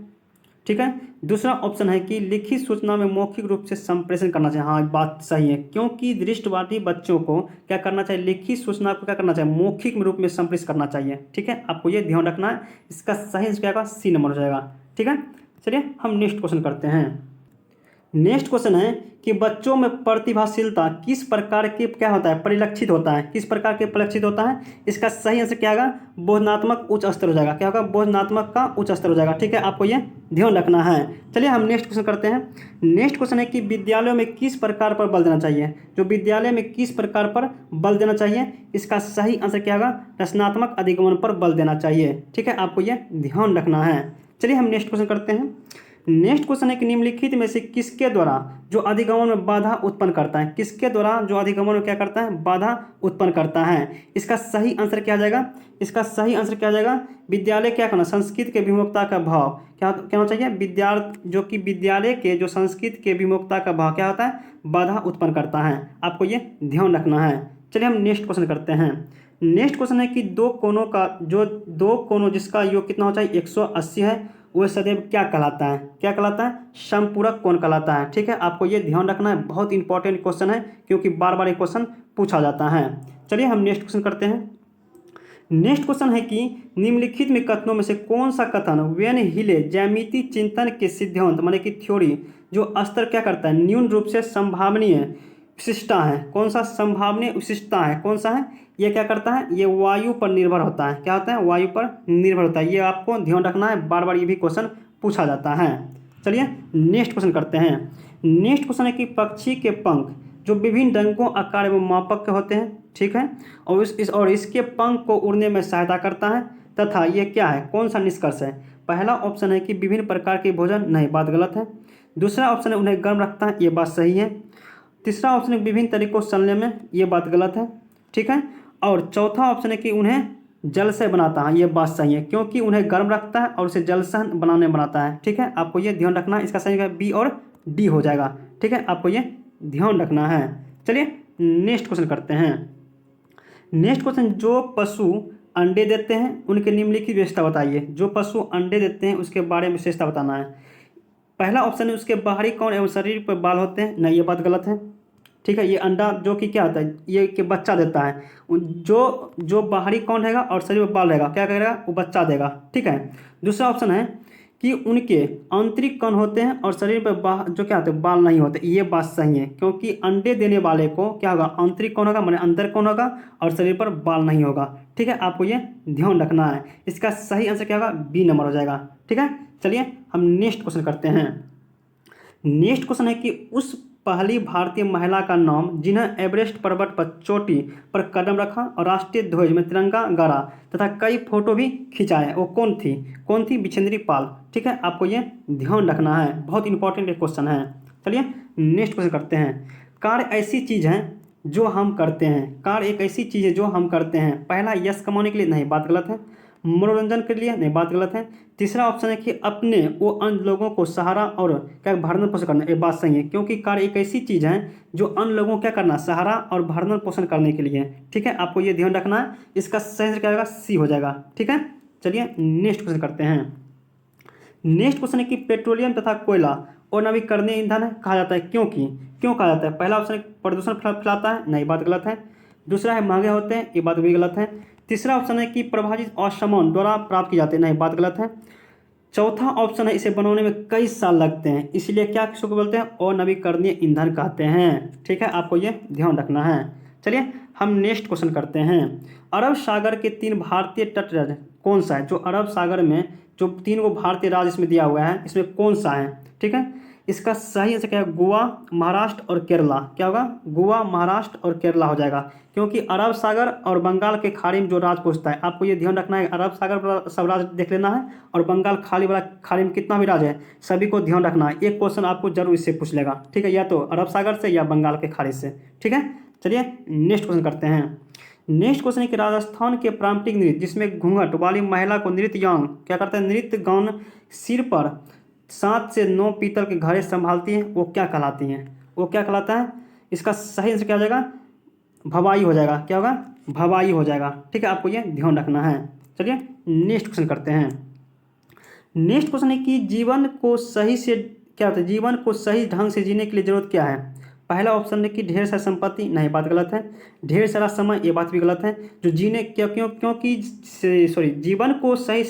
ठीक है, दूसरा ऑप्शन है कि लिखित सूचना में मौखिक रूप से संप्रेषण करना चाहिए। हाँ, बात सही है, क्योंकि दृष्टिबाधित बच्चों को क्या करना चाहिए, लिखित सूचना को क्या करना चाहिए, मौखिक रूप में संप्रेषित करना चाहिए। ठीक है, आपको ये ध्यान रखना है। इसका सही आंसर क्या होगा, सी नंबर हो जाएगा। ठीक है, चलिए हम नेक्स्ट क्वेश्चन करते हैं। नेक्स्ट क्वेश्चन है कि बच्चों में प्रतिभाशीलता किस प्रकार के क्या होता है, परिलक्षित होता है, किस प्रकार के परिलक्षित होता है। इसका सही आंसर क्या होगा, बोधनात्मक उच्च स्तर हो जाएगा। क्या होगा, बोधनात्मक का उच्च स्तर हो जाएगा। ठीक है, आपको ये ध्यान रखना है। चलिए हम नेक्स्ट क्वेश्चन करते हैं। नेक्स्ट क्वेश्चन है कि विद्यालयों में किस प्रकार पर बल देना चाहिए, जो विद्यालय में किस प्रकार पर बल देना चाहिए। इसका सही आंसर क्या होगा, रचनात्मक अधिगमन पर बल देना चाहिए। ठीक है, आपको ये ध्यान रखना है। चलिए हम नेक्स्ट क्वेश्चन करते हैं। नेक्स्ट क्वेश्चन है कि निम्नलिखित में से किसके द्वारा जो अधिगमन में बाधा उत्पन्न करता है, किसके द्वारा जो अधिगमन में क्या करता है, बाधा उत्पन्न करता है। इसका सही आंसर क्या आ जाएगा, इसका सही आंसर क्या आ जाएगा, विद्यालय क्या करना, संस्कृत के विमुखता का भाव क्या होना चाहिए, विद्यालय के जो संस्कृत के विमुखता का भाव क्या होता है, बाधा उत्पन्न करता है। आपको ये ध्यान रखना है। चलिए हम नेक्स्ट क्वेश्चन करते हैं। नेक्स्ट क्वेश्चन है कि दो कोनों जिसका योग कितना होता है, 180 है, वह सदैव क्या कहलाता है, क्या कहलाता है, समपूरक कोण कहलाता है। ठीक है, आपको ये ध्यान रखना है। बहुत इंपॉर्टेंट क्वेश्चन है, क्योंकि बार बार ये क्वेश्चन पूछा जाता है। चलिए हम नेक्स्ट क्वेश्चन करते हैं। नेक्स्ट क्वेश्चन है कि निम्नलिखित में कथनों में से कौन सा कथन वेन हिले ज्यामिति चिंतन के सिद्धांत माने कि थ्योरी जो स्तर क्या करता है, न्यून रूप से संभावनीय विशिष्टता है। कौन सा संभावनीय विशिष्टता है, कौन सा है, ये क्या करता है, ये वायु पर निर्भर होता है। क्या होता है, वायु पर निर्भर होता है। ये आपको ध्यान रखना है, बार बार ये भी क्वेश्चन पूछा जाता है। चलिए नेक्स्ट क्वेश्चन करते हैं। नेक्स्ट क्वेश्चन है कि पक्षी के पंख जो विभिन्न रंगों, आकार एवं मापक के होते हैं, ठीक है, और इसके पंख को उड़ने में सहायता करता है। तथा ये क्या है, कौन सा निष्कर्ष है? पहला ऑप्शन है कि विभिन्न प्रकार के भोजन, नहीं, बात गलत है। दूसरा ऑप्शन है उन्हें गर्म रखता है, ये बात सही है। तीसरा ऑप्शन है विभिन्न तरीकों से चलने में, ये बात गलत है, ठीक है। और चौथा ऑप्शन है कि उन्हें जल से बनाता है, ये बात सही है, क्योंकि उन्हें गर्म रखता है और उसे जल से बनाने में बनाता है, ठीक है। आपको ये ध्यान रखना है, इसका सही है बी और डी हो जाएगा, ठीक है, आपको ये ध्यान रखना है। चलिए नेक्स्ट क्वेश्चन करते हैं। नेक्स्ट क्वेश्चन, जो पशु अंडे देते हैं उनके निम्नलिखित विशेषता बताइए। जो पशु अंडे देते हैं उसके बारे में विशेषता बताना है। पहला ऑप्शन है उसके बाहरी कोण एवं शरीर पर बाल होते हैं, नहीं, ये बात गलत है, ठीक है। ये अंडा जो कि क्या होता है, ये कि बच्चा देता है, जो बाहरी कोण रहेगा और शरीर पर बाल रहेगा, क्या करेगा, वो बच्चा देगा, ठीक है। दूसरा ऑप्शन है कि उनके आंतरिक कोण होते हैं और शरीर पर जो क्या होते हैं, बाल नहीं होते, ये बात सही है, क्योंकि अंडे देने वाले को क्या होगा, आंतरिक कोण होगा, माने अंदर कोण होगा और शरीर पर बाल नहीं होगा, ठीक है। आपको ये ध्यान रखना है। इसका सही आंसर क्या होगा, बी नंबर हो जाएगा, ठीक है। चलिए हम नेक्स्ट क्वेश्चन करते हैं। नेक्स्ट क्वेश्चन है कि उस पहली भारतीय महिला का नाम जिन्हें एवरेस्ट पर्वत पर चोटी पर कदम रखा और राष्ट्रीय ध्वज में तिरंगा गाड़ा तथा कई फोटो भी खिंचाए, वो कौन थी? कौन थी? बिजेंद्री पाल, ठीक है। आपको ये ध्यान रखना है, बहुत इंपॉर्टेंट क्वेश्चन है। चलिए नेक्स्ट क्वेश्चन करते हैं। कार्य ऐसी चीज़ है जो हम करते हैं। कार्य एक ऐसी चीज़ है जो हम करते हैं। पहला, यश कमाने के लिए, नहीं, बात गलत है। मनोरंजन के लिए, नहीं, बात गलत है। तीसरा ऑप्शन है कि अपने वो अन्य लोगों को सहारा और क्या भरण पोषण करना, ये बात सही है, क्योंकि कार्य एक ऐसी चीज़ है जो अन्य लोगों को क्या करना, सहारा और भरण पोषण करने के लिए, ठीक है। आपको ये ध्यान रखना है। इसका सही आंसर क्या होगा, सी हो जाएगा, ठीक है। चलिए नेक्स्ट क्वेश्चन करते हैं। नेक्स्ट क्वेश्चन है कि पेट्रोलियम तथा कोयला और नवीकरणीय ईंधन कहा जाता है, क्यों कहा जाता है? पहला ऑप्शन है प्रदूषण फैलाता है, नहीं, बात गलत है। दूसरा है महंगे होते हैं, ये बात भी गलत है। तीसरा ऑप्शन है कि प्रभावित असमान द्वारा प्राप्त की जाती है, नहीं, बात गलत है। चौथा ऑप्शन है इसे बनाने में कई साल लगते हैं, इसलिए क्या किसको बोलते हैं, अनवीकरणीय ईंधन कहते हैं, ठीक है। आपको ये ध्यान रखना है। चलिए हम नेक्स्ट क्वेश्चन करते हैं। अरब सागर के 3 भारतीय तट राज्य कौन सा है? जो अरब सागर में जो 3 को भारतीय राज्य इसमें दिया हुआ है, इसमें कौन सा है, ठीक है। इसका सही आंसर क्या है, गोवा, महाराष्ट्र और केरला। क्या होगा, गोवा, महाराष्ट्र और केरला हो जाएगा, क्योंकि अरब सागर और बंगाल के खाड़ी में जो राज पूछता है, आपको ये ध्यान रखना है। अरब सागर वाला सब राज देख लेना है और बंगाल खाड़ी वाला खाड़ी में कितना भी राज है, सभी को ध्यान रखना है। एक क्वेश्चन आपको जरूर इससे पूछ लेगा, ठीक है, या तो अरब सागर से या बंगाल के खाड़ी से, ठीक है। चलिए नेक्स्ट क्वेश्चन करते हैं। नेक्स्ट क्वेश्चन है कि राजस्थान के पारंपरिक नृत्य जिसमें घूंघट वाली महिला को नृत्य यांग क्या करते हैं, नृत्य गान सिर पर 7 से 9 पीतल के घड़े संभालती हैं, वो क्या कहलाती हैं? वो क्या कहलाता है? इसका सही आंसर क्या हो जाएगा, भवाई हो जाएगा। क्या होगा, भवाई हो जाएगा, ठीक है। आपको ये ध्यान रखना है। चलिए नेक्स्ट क्वेश्चन करते हैं। नेक्स्ट क्वेश्चन है कि जीवन को सही से क्या होता है, जीवन को सही ढंग से जीने के लिए जरूरत क्या है? पहला ऑप्शन है कि ढेर सारी संपत्ति, नहीं, बात गलत है। ढेर सारा समय, ये बात भी गलत है। जो जीने क्योंकि जीवन को सही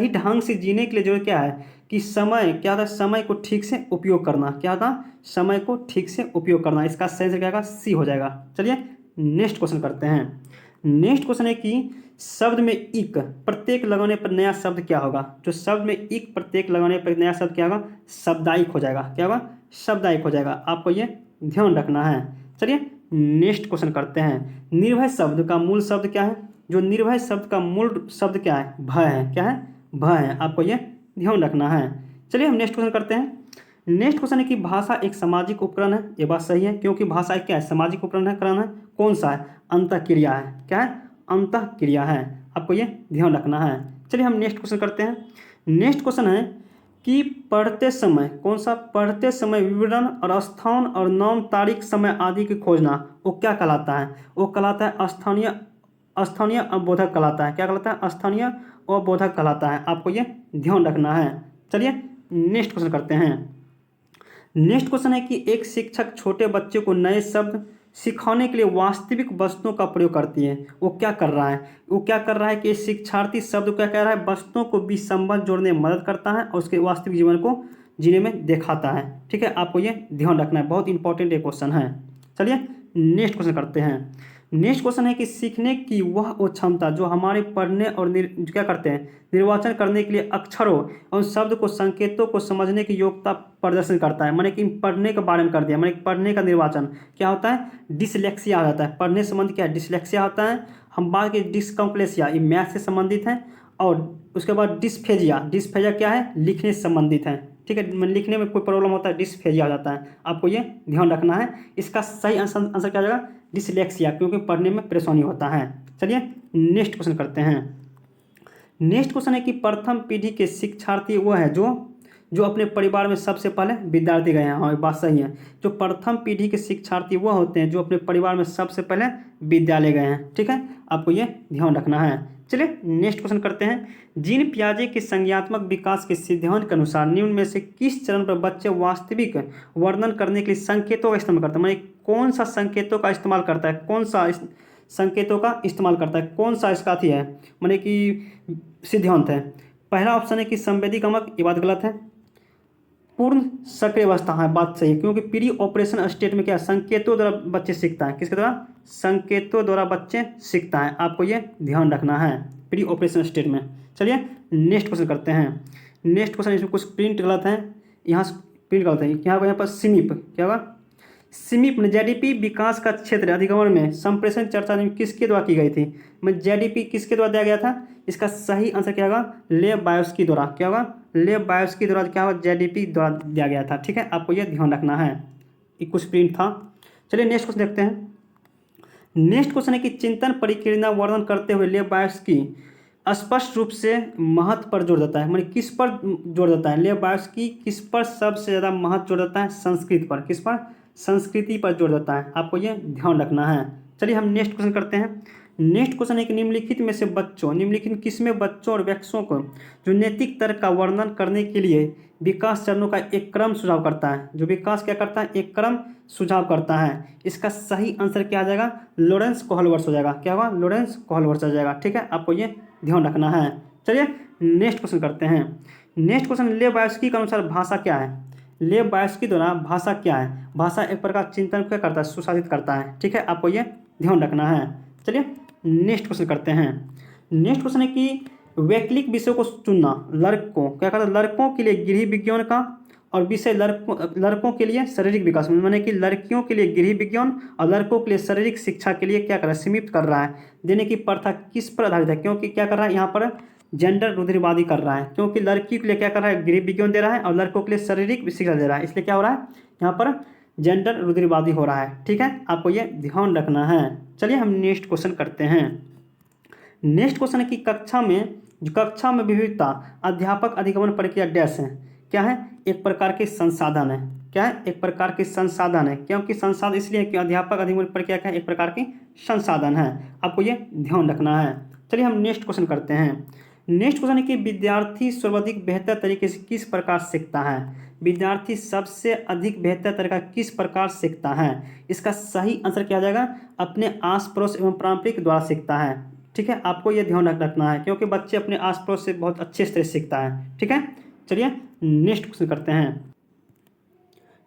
ढंग से जीने के लिए जरूरत क्या है कि समय क्या था, समय को ठीक से उपयोग करना। क्या था, समय को ठीक से उपयोग करना। इसका सही आंसर क्या होगा, सी हो जाएगा। चलिए नेक्स्ट क्वेश्चन करते हैं। नेक्स्ट क्वेश्चन है कि शब्द में इक प्रत्येक लगाने पर नया शब्द क्या होगा? जो शब्द में इक प्रत्येक लगाने पर नया शब्द क्या होगा, साप्ताहिक हो जाएगा। क्या होगा, साप्ताहिक हो जाएगा। आपको ये ध्यान रखना है। चलिए नेक्स्ट क्वेश्चन करते हैं। निर्भय शब्द का मूल शब्द क्या है? जो निर्भय शब्द का मूल शब्द क्या है, भय है। क्या है, भय है। आपको ये ध्यान रखना है। चलिए हम नेक्स्ट क्वेश्चन करते हैं। नेक्स्ट क्वेश्चन है कि भाषा एक सामाजिक उपकरण है, ये बात सही है, क्योंकि भाषा एक क्या है, सामाजिक उपकरण है। कौन सा है, अंतःक्रिया है। क्या है, अंतःक्रिया है। आपको ये ध्यान रखना है। चलिए हम नेक्स्ट क्वेश्चन करते हैं। नेक्स्ट क्वेश्चन है कि पढ़ते समय, कौन सा, पढ़ते समय विवरण और स्थान और नाम, तारीख, समय आदि की खोजना, वो क्या कहलाता है? वो कहलाता है स्थानीय अवबोधक कहलाता है। क्या कहलाता है, स्थानीय अवबोधक कहलाता है। आपको ये ध्यान रखना है। चलिए नेक्स्ट क्वेश्चन करते हैं। नेक्स्ट क्वेश्चन है कि एक शिक्षक छोटे बच्चे को नए शब्द सिखाने के लिए वास्तविक वस्तुओं का प्रयोग करती है, वो क्या कर रहा है? वो क्या कर रहा है कि शिक्षार्थी शब्द क्या कह रहा है, वस्तुओं को भी संबंध जोड़ने में मदद करता है और उसके वास्तविक जीवन को जीने में दिखाता है, ठीक है। आपको ये ध्यान रखना है, बहुत इंपॉर्टेंट ये क्वेश्चन है। चलिए नेक्स्ट क्वेश्चन करते हैं। नेक्स्ट क्वेश्चन है कि सीखने की वह क्षमता जो हमारे पढ़ने और क्या करते हैं, निर्वाचन करने के लिए अक्षरों और शब्द को, संकेतों को समझने की योग्यता प्रदर्शन करता है। मैंने कि पढ़ने के बारे में कर दिया, मैंने पढ़ने का निर्वाचन क्या होता है, डिसलेक्सिया आ जाता है। पढ़ने संबंध क्या है, डिसलेक्सिया होता है। हम बात की डिसकम्प्लेसिया, ये मैथ से संबंधित है। और उसके बाद डिस्फेजिया, डिस्फेजिया क्या है, लिखने से संबंधित है। ठीक है, लिखने में कोई प्रॉब्लम होता है, डिस्फेजिया आ जाता है, आपको ये ध्यान रखना है। इसका सही आंसर क्या हो जाएगा, डिसलेक्सिया, क्योंकि पढ़ने में परेशानी होता है। चलिए नेक्स्ट क्वेश्चन करते हैं। नेक्स्ट क्वेश्चन है कि प्रथम पीढ़ी के शिक्षार्थी वो है जो अपने परिवार में सबसे पहले विद्यार्थी गए हैं। हाँ, ये बात सही है। जो प्रथम पीढ़ी के शिक्षार्थी वो होते हैं जो अपने परिवार में सबसे पहले विद्यालय गए हैं। ठीक है, आपको ये ध्यान रखना है। चलिए नेक्स्ट क्वेश्चन करते हैं। जीन पियाजे के संज्ञात्मक विकास के सिद्धांत के अनुसार निम्न में से किस चरण पर बच्चे वास्तविक वर्णन करने के लिए संकेतों का इस्तेमाल करते हैं। मैंने कौन सा संकेतों का इस्तेमाल करता है, कौन सा संकेतों का इस्तेमाल करता है, कौन सा इसका थी है, मैंने कि सिद्धांत है। पहला ऑप्शन है कि संवेदी गमक, ये बात गलत है। पूर्ण सक्रिय अवस्था, है बात सही है, क्योंकि प्री ऑपरेशन स्टेट में क्या है, संकेतों द्वारा बच्चे सीखता है। किसके द्वारा, संकेतों द्वारा बच्चे सीखता है, आपको ये ध्यान रखना है प्री ऑपरेशन स्टेट में। चलिए नेक्स्ट क्वेश्चन करते हैं। नेक्स्ट क्वेश्चन, इसमें कुछ प्रिंट गलत है, यहाँ प्रिंट गलत है। क्या होगा यहाँ पर, सिमिप, क्या होगा, सिमिप ने जेडीपी विकास का क्षेत्र अधिगमन में संप्रेषण चर्चा किसके द्वारा की गई थी। मैं जेडीपी किसके द्वारा दिया गया था, इसका सही आंसर क्या होगा, लेव बायोस्की द्वारा। क्या होगा, लेव बायोस्की द्वारा क्या होगा, जेडीपी द्वारा दिया गया था। ठीक है, आपको यह ध्यान रखना है, ये कुछ प्रिंट था। चलिए नेक्स्ट क्वेश्चन देखते हैं। नेक्स्ट क्वेश्चन है कि चिंतन परिक्रिया वर्णन करते हुए लेव बायोस्की स्पष्ट रूप से महत्व पर जोर देता है। मतलब किस पर जोर देता है, लेव बायोस्की किस पर सबसे ज़्यादा महत्व जोर देता है, संस्कृत पर। किस पर, संस्कृति पर जोर देता है, आपको ये ध्यान रखना है। चलिए हम नेक्स्ट क्वेश्चन करते हैं। नेक्स्ट क्वेश्चन है कि निम्नलिखित में से निम्नलिखित किसमें बच्चों और वृक्षों को जो नैतिक तर्क का वर्णन करने के लिए विकास चरणों का एक क्रम सुझाव करता है। जो विकास क्या करता है, एक क्रम सुझाव करता है। इसका सही आंसर क्या आ जाएगा, लॉरेंस कोहलवर्स हो जाएगा। क्या होगा, लॉरेंस कोहलवर्स आ जाएगा। ठीक है, आपको ये ध्यान रखना है। चलिए नेक्स्ट क्वेश्चन करते हैं। नेक्स्ट क्वेश्चन, लेव बायोस्की के अनुसार भाषा क्या है। लेव बायोस्की द्वारा भाषा क्या है, भाषा एक प्रकार चिंतन क्या करता है, सुशासित करता है। ठीक है, आपको ये ध्यान रखना है। चलिए नेक्स्ट क्वेश्चन करते हैं। नेक्स्ट क्वेश्चन है कि वैकल्पिक विषयों को चुनना लड़कों क्या करता है, लड़कों के लिए गृह विज्ञान का और विषय लड़कों के लिए शारीरिक विकास, माने कि लड़कियों के लिए गृह विज्ञान और लड़कों के लिए शारीरिक शिक्षा के लिए क्या कर रहा है, सीमित कर रहा है। देने की प्रथा किस पर आधारित है, क्योंकि क्या कर रहा है यहाँ पर जेंडर रूढ़िवादी कर रहा है। क्योंकि लड़की के लिए क्या कर रहा है, गृह विज्ञान दे रहा है और लड़कों के लिए शारीरिक शिक्षा दे रहा है, इसलिए क्या हो रहा है यहाँ पर जेंडर रूढ़िवादी हो रहा है। ठीक है, आपको ये ध्यान रखना है। चलिए हम नेक्स्ट क्वेश्चन करते हैं। नेक्स्ट क्वेश्चन है कि कक्षा में विविधता अध्यापक अधिगमन प्रक्रिया डैश है। क्या है, एक प्रकार के संसाधन है। क्या है, एक प्रकार के संसाधन है, क्योंकि संसाधन इसलिए कि अध्यापक अधिगमन प्रक्रिया क्या है, एक प्रकार की संसाधन है, आपको ये ध्यान रखना है। चलिए हम नेक्स्ट क्वेश्चन करते हैं। नेक्स्ट क्वेश्चन है कि विद्यार्थी सर्वाधिक बेहतर तरीके से किस प्रकार सीखता है। विद्यार्थी सबसे अधिक बेहतर तरीका किस प्रकार सीखता है, इसका सही आंसर क्या आ जाएगा, अपने आस पड़ोस एवं पारंपरिक द्वारा सीखता है। ठीक है, आपको यह ध्यान रखना है, क्योंकि बच्चे अपने आस पड़ोस से बहुत अच्छे से सीखता है। ठीक है, चलिए नेक्स्ट क्वेश्चन करते हैं।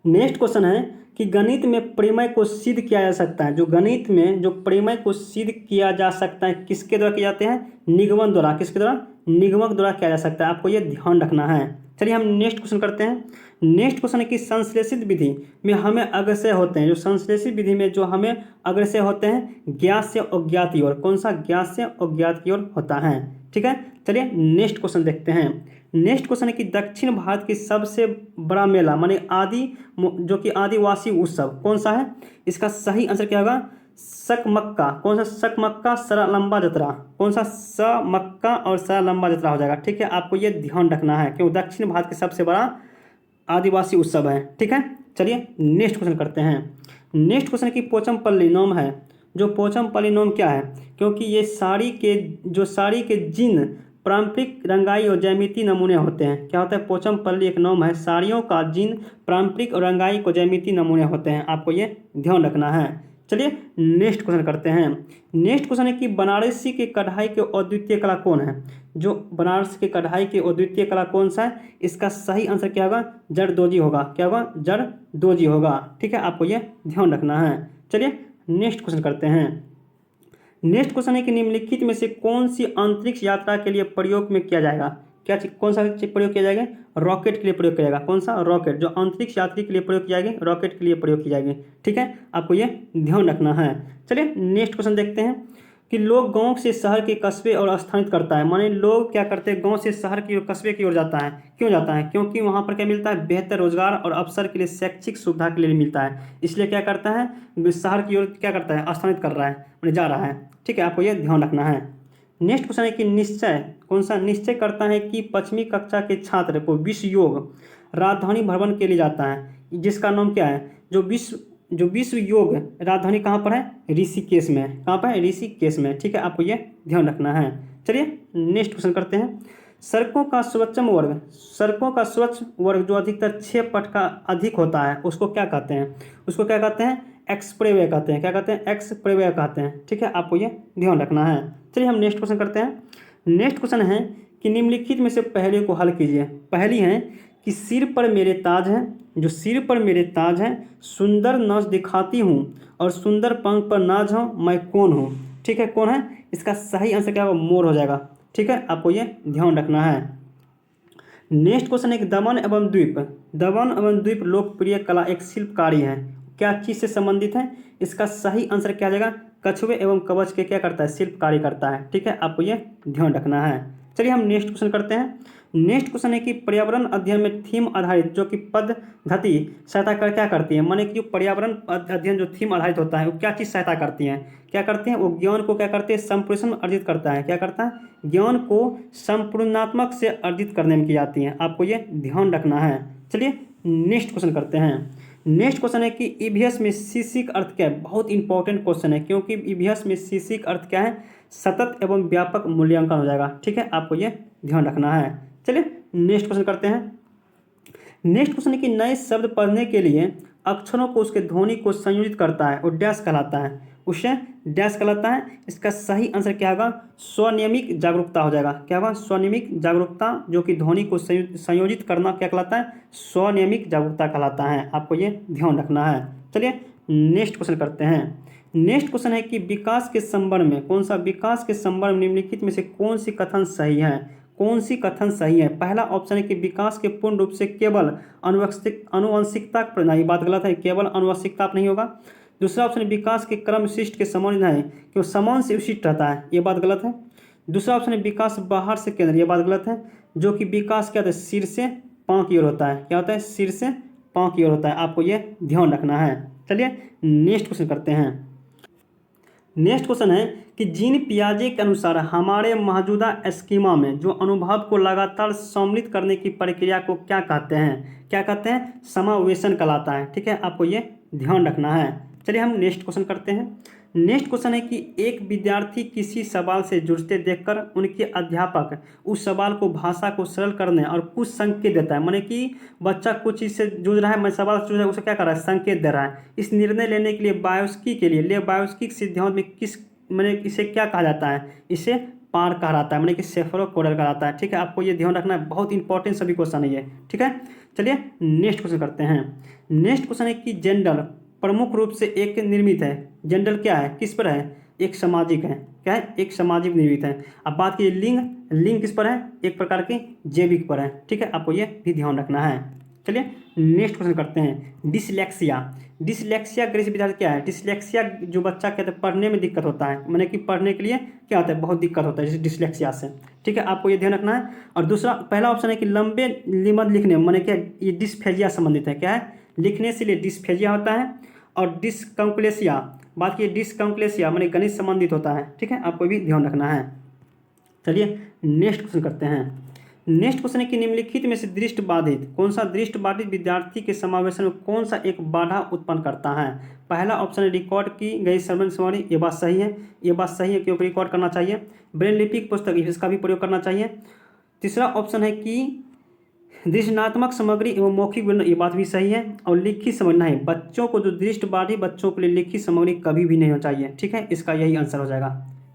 नेक्स्ट क्वेश्चन है कि गणित में प्रमेय को सिद्ध किया जा सकता है। जो गणित में जो प्रमेय को सिद्ध किया जा सकता है किसके द्वारा किए जाते हैं, निगमन द्वारा। किसके द्वारा, निगमक द्वारा किया जा सकता है, आपको ये ध्यान रखना है। चलिए हम नेक्स्ट क्वेश्चन करते हैं। नेक्स्ट क्वेश्चन है कि संश्लेषित विधि में हमें अग्रसर होते हैं। जो संश्लेषित विधि में जो हमें अग्रसर होते हैं, ज्ञात से अज्ञात की ओर। कौन सा, ज्ञात से अज्ञात की ओर होता है। ठीक है, चलिए नेक्स्ट क्वेश्चन देखते हैं। नेक्स्ट क्वेश्चन है कि दक्षिण भारत की सबसे बड़ा मेला माने जो कि आदिवासी उत्सव कौन सा है, इसका सही आंसर क्या होगा, सकमक्का। कौन सा, सकमक्का सरलंबा जतरा। कौन सा, समक्का और सरलंबा जतरा हो जाएगा। ठीक है, आपको ये ध्यान रखना है क्योंकि दक्षिण भारत की सबसे बड़ा आदिवासी उत्सव है। ठीक है, चलिए नेक्स्ट क्वेश्चन करते हैं। नेक्स्ट क्वेश्चन है कि पोचमपल्ली नोम है। जो पोचमपल्ली नोम क्या है, क्योंकि ये साड़ी के जिन पारंपरिक रंगाई और ज्यामिति नमूने होते हैं। क्या होता है, पोचमपल्ली एक नाम है, साड़ियों का जिन पारंपरिक और रंगाई को ज्यामिति नमूने होते हैं, आपको ये ध्यान रखना है। चलिए नेक्स्ट क्वेश्चन करते हैं। नेक्स्ट क्वेश्चन है कि बनारसी के कढ़ाई के अद्वितीय कला कौन है। जो बनारस के कढ़ाई की अद्वितीय कला कौन सा है, इसका सही आंसर क्या होगा, जरदोजी होगा। क्या होगा, जरदोजी होगा। ठीक है, आपको ये ध्यान रखना है। चलिए नेक्स्ट क्वेश्चन करते हैं। नेक्स्ट क्वेश्चन है कि निम्नलिखित में से कौन सी अंतरिक्ष यात्रा के लिए प्रयोग में किया जाएगा? क्या चीज, कौन सा चीज प्रयोग किया जाएगा? रॉकेट के लिए प्रयोग किया जाएगा। कौन सा? रॉकेट। जो अंतरिक्ष यात्री के लिए प्रयोग की जाएगी, रॉकेट के लिए प्रयोग की जाएगी। ठीक है, आपको ये ध्यान रखना है। चलिए नेक्स्ट क्वेश्चन देखते हैं कि लोग गांव से शहर के कस्बे और स्थानांतरित करता है, माने लोग क्या करते हैं, गांव से शहर की ओर, कस्बे की ओर जाता है। क्यों जाता है? क्योंकि वहां पर क्या मिलता है? बेहतर रोजगार और अवसर के लिए, शैक्षिक सुविधा के लिए मिलता है, इसलिए क्या करता है, शहर की ओर क्या करता है, स्थानांतरित कर रहा है, माने जा रहा है। ठीक है, आपको यह ध्यान रखना है। नेक्स्ट क्वेश्चन है कि निश्चय, कौन सा निश्चय करता है कि पश्चिमी कक्षा के छात्र को विश्व योग राजधानी भ्रमण के लिए जाता है, जिसका नाम क्या है? जो विश्व योग राजधानी कहाँ पर है? ऋषिकेश में। कहाँ पर है? ऋषिकेश में। ठीक है, आपको ये ध्यान रखना है। चलिए नेक्स्ट क्वेश्चन करते हैं। सड़कों का स्वच्छ वर्ग जो अधिकतर 6 फुट का अधिक होता है, उसको क्या कहते हैं? उसको क्या कहते हैं? एक्सप्रेवे कहते हैं। क्या कहते हैं? एक्सप्रेवे कहते हैं। ठीक है, आपको ये ध्यान रखना है। चलिए हम नेक्स्ट क्वेश्चन करते हैं। नेक्स्ट क्वेश्चन है कि निम्नलिखित में से पहले को हल कीजिए। पहली है कि सिर पर मेरे ताज है, जो सिर पर मेरे ताज है, सुंदर नाच दिखाती हूँ और सुंदर पंख पर नाज हूँ, मैं कौन हूँ? ठीक है, कौन है? इसका सही आंसर क्या होगा? मोर हो जाएगा। ठीक है, आपको ये ध्यान रखना है। नेक्स्ट क्वेश्चन है कि दमन एवं द्वीप लोकप्रिय कला एक शिल्पकारी है, क्या चीज से संबंधित है? इसका सही आंसर क्या आ जाएगा? कछुए एवं कवच के क्या करता है? शिल्पकारी करता है। ठीक है, आपको ये ध्यान रखना है। चलिए हम नेक्स्ट क्वेश्चन करते हैं। नेक्स्ट क्वेश्चन है कि पर्यावरण अध्ययन में थीम आधारित जो कि पद्धति सहायता कर क्या करती है, माने कि जो पर्यावरण अध्ययन जो थीम आधारित होता है वो क्या चीज़ सहायता करती हैं? क्या करते हैं? वो ज्ञान को क्या करते हैं? संप्रेषण अर्जित करता है। क्या करता है? ज्ञान को संपूर्णात्मक से अर्जित करने में की जाती हैं। आपको ये ध्यान रखना है। चलिए नेक्स्ट क्वेश्चन करते हैं। नेक्स्ट क्वेश्चन है कि ईवीएस में सीसी का अर्थ क्या है? बहुत इंपॉर्टेंट क्वेश्चन है, क्योंकि ईवीएस में सीसी का अर्थ क्या है? सतत एवं व्यापक मूल्यांकन हो जाएगा। ठीक है, आपको ये ध्यान रखना है। चलिए नेक्स्ट क्वेश्चन करते हैं। नेक्स्ट क्वेश्चन है कि नए शब्द पढ़ने के लिए अक्षरों को उसके ध्वनि को संयोजित करता है और डैश कहलाता है, उसे डैश कहलाता है। इसका सही आंसर क्या होगा? स्वनियमिक जागरूकता हो जाएगा। क्या होगा? स्वनियमिक जागरूकता, जो कि ध्वनि को संयोजित करना क्या कहलाता है? स्वनियमिक जागरूकता कहलाता है। आपको ये ध्यान रखना है। चलिए नेक्स्ट क्वेश्चन करते हैं। नेक्स्ट क्वेश्चन है कि विकास के संदर्भ में, कौन सा? विकास के संदर्भ में निम्नलिखित में से कौन सी कथन सही है? कौन सी कथन सही है? पहला ऑप्शन है कि विकास के पूर्ण रूप से केवल अनुवंशिकता पर, नहीं, बात गलत है, केवल अनुवंशिकता पर नहीं होगा। दूसरा ऑप्शन है विकास के क्रम विशिष्ट के समान है, कि वो समान से विशिष्ट रहता है, ये बात गलत है। दूसरा ऑप्शन है विकास बाहर से केंद्र, ये बात गलत है। जो कि विकास क्या होता है? सिर से पांव की ओर होता है। क्या होता है? सिर से पांव की ओर होता है। आपको ये ध्यान रखना है। चलिए नेक्स्ट क्वेश्चन करते हैं। नेक्स्ट क्वेश्चन है कि जीन पियाजे के अनुसार हमारे मौजूदा स्कीमा में जो अनुभव को लगातार सम्मिलित करने की प्रक्रिया को क्या कहते हैं? क्या कहते हैं? समावेशन कहलाता है। ठीक है, आपको ये ध्यान रखना है। चलिए हम नेक्स्ट क्वेश्चन करते हैं। नेक्स्ट क्वेश्चन है कि एक विद्यार्थी किसी सवाल से जूझते देखकर उनके अध्यापक उस सवाल को, भाषा को सरल करने और कुछ संकेत देता है, माने कि बच्चा कुछ चीज़ से जूझ रहा है, मैं सवाल से जूझ रहा है, उसे क्या कर रहा है? संकेत दे रहा है। इस निर्णय लेने के लिए बायोस्की सिद्धांत में किस, मैंने इसे क्या कहा जाता है? इसे पार कहा जाता है, मैंने कि सेफरोकोडर कहा जाता है। ठीक है, आपको ये ध्यान रखना है, बहुत इंपॉर्टेंट सभी क्वेश्चन है ये। ठीक है, चलिए नेक्स्ट क्वेश्चन करते हैं। नेक्स्ट क्वेश्चन है कि जेंडर प्रमुख रूप से एक निर्मित है। जेंडर क्या है? किस पर है? एक सामाजिक है। क्या है? एक सामाजिक निर्मित है। अब बात की लिंग किस पर है? एक प्रकार के जैविक पर है। ठीक है, आपको ये भी ध्यान रखना है। चलिए नेक्स्ट क्वेश्चन करते हैं। डिसलेक्सिया गृह विद्यार्थी क्या है? डिसलेक्सिया जो बच्चा कहते हैं पढ़ने में दिक्कत होता है, मैंने कि पढ़ने के लिए क्या होता है? बहुत दिक्कत होता है डिसलेक्सिया से। ठीक है, आपको ये ध्यान रखना है। और दूसरा, पहला ऑप्शन है कि लंबे निबंध लिखने में, मैंने क्या, ये डिस्फेजिया संबंधित है। क्या है? लिखने से लिए डिस्फेजिया होता है। और डिसकंक्लेसिया, बात की डिसकंक्लेसिया मैंने गणित संबंधित होता है। ठीक है, आपको भी ध्यान रखना है। चलिए नेक्स्ट क्वेश्चन करते हैं। नेक्स्ट क्वेश्चन है कि निम्नलिखित में से दृष्टिबाधित, कौन सा दृष्टिबाधित विद्यार्थी के समावेशन में कौन सा एक बाधा उत्पन्न करता है? पहला ऑप्शन है रिकॉर्ड की गई सर्वन सामग्री, ये बात सही है, ये बात सही है, क्योंकि रिकॉर्ड करना चाहिए। ब्रेन लिपिक पुस्तक, इसका भी प्रयोग करना चाहिए। तीसरा ऑप्शन है कि दृष्टात्मक सामग्री एवं मौखिक वर्णन, ये बात भी सही है। और लिखित सामग्री नहीं, बच्चों को जो दृष्टिबाधित बच्चों के लिए लिखित सामग्री कभी भी नहीं होना चाहिए। ठीक है, इसका यही आंसर हो जाएगा।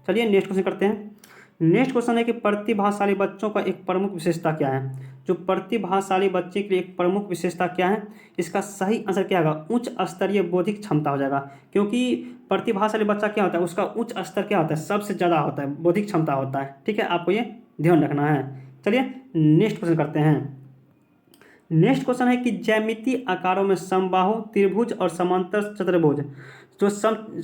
चलिए नेक्स्ट क्वेश्चन करते हैं। नेक्स्ट क्वेश्चन है कि प्रतिभाशाली बच्चों का एक प्रमुख विशेषता क्या है? जो प्रतिभाशाली बच्चे के लिए एक प्रमुख विशेषता क्या है? इसका सही आंसर क्या होगा? उच्च स्तरीय बौद्धिक क्षमता हो जाएगा, क्योंकि प्रतिभाशाली बच्चा क्या होता है, उसका उच्च स्तर क्या होता है, सबसे ज़्यादा होता है, बौद्धिक क्षमता होता है। ठीक है, आपको ये ध्यान रखना है। चलिए नेक्स्ट क्वेश्चन करते हैं। नेक्स्ट क्वेश्चन है कि ज्यामितीय आकारों में समबाहु त्रिभुज और समांतर चतुर्भुज, जो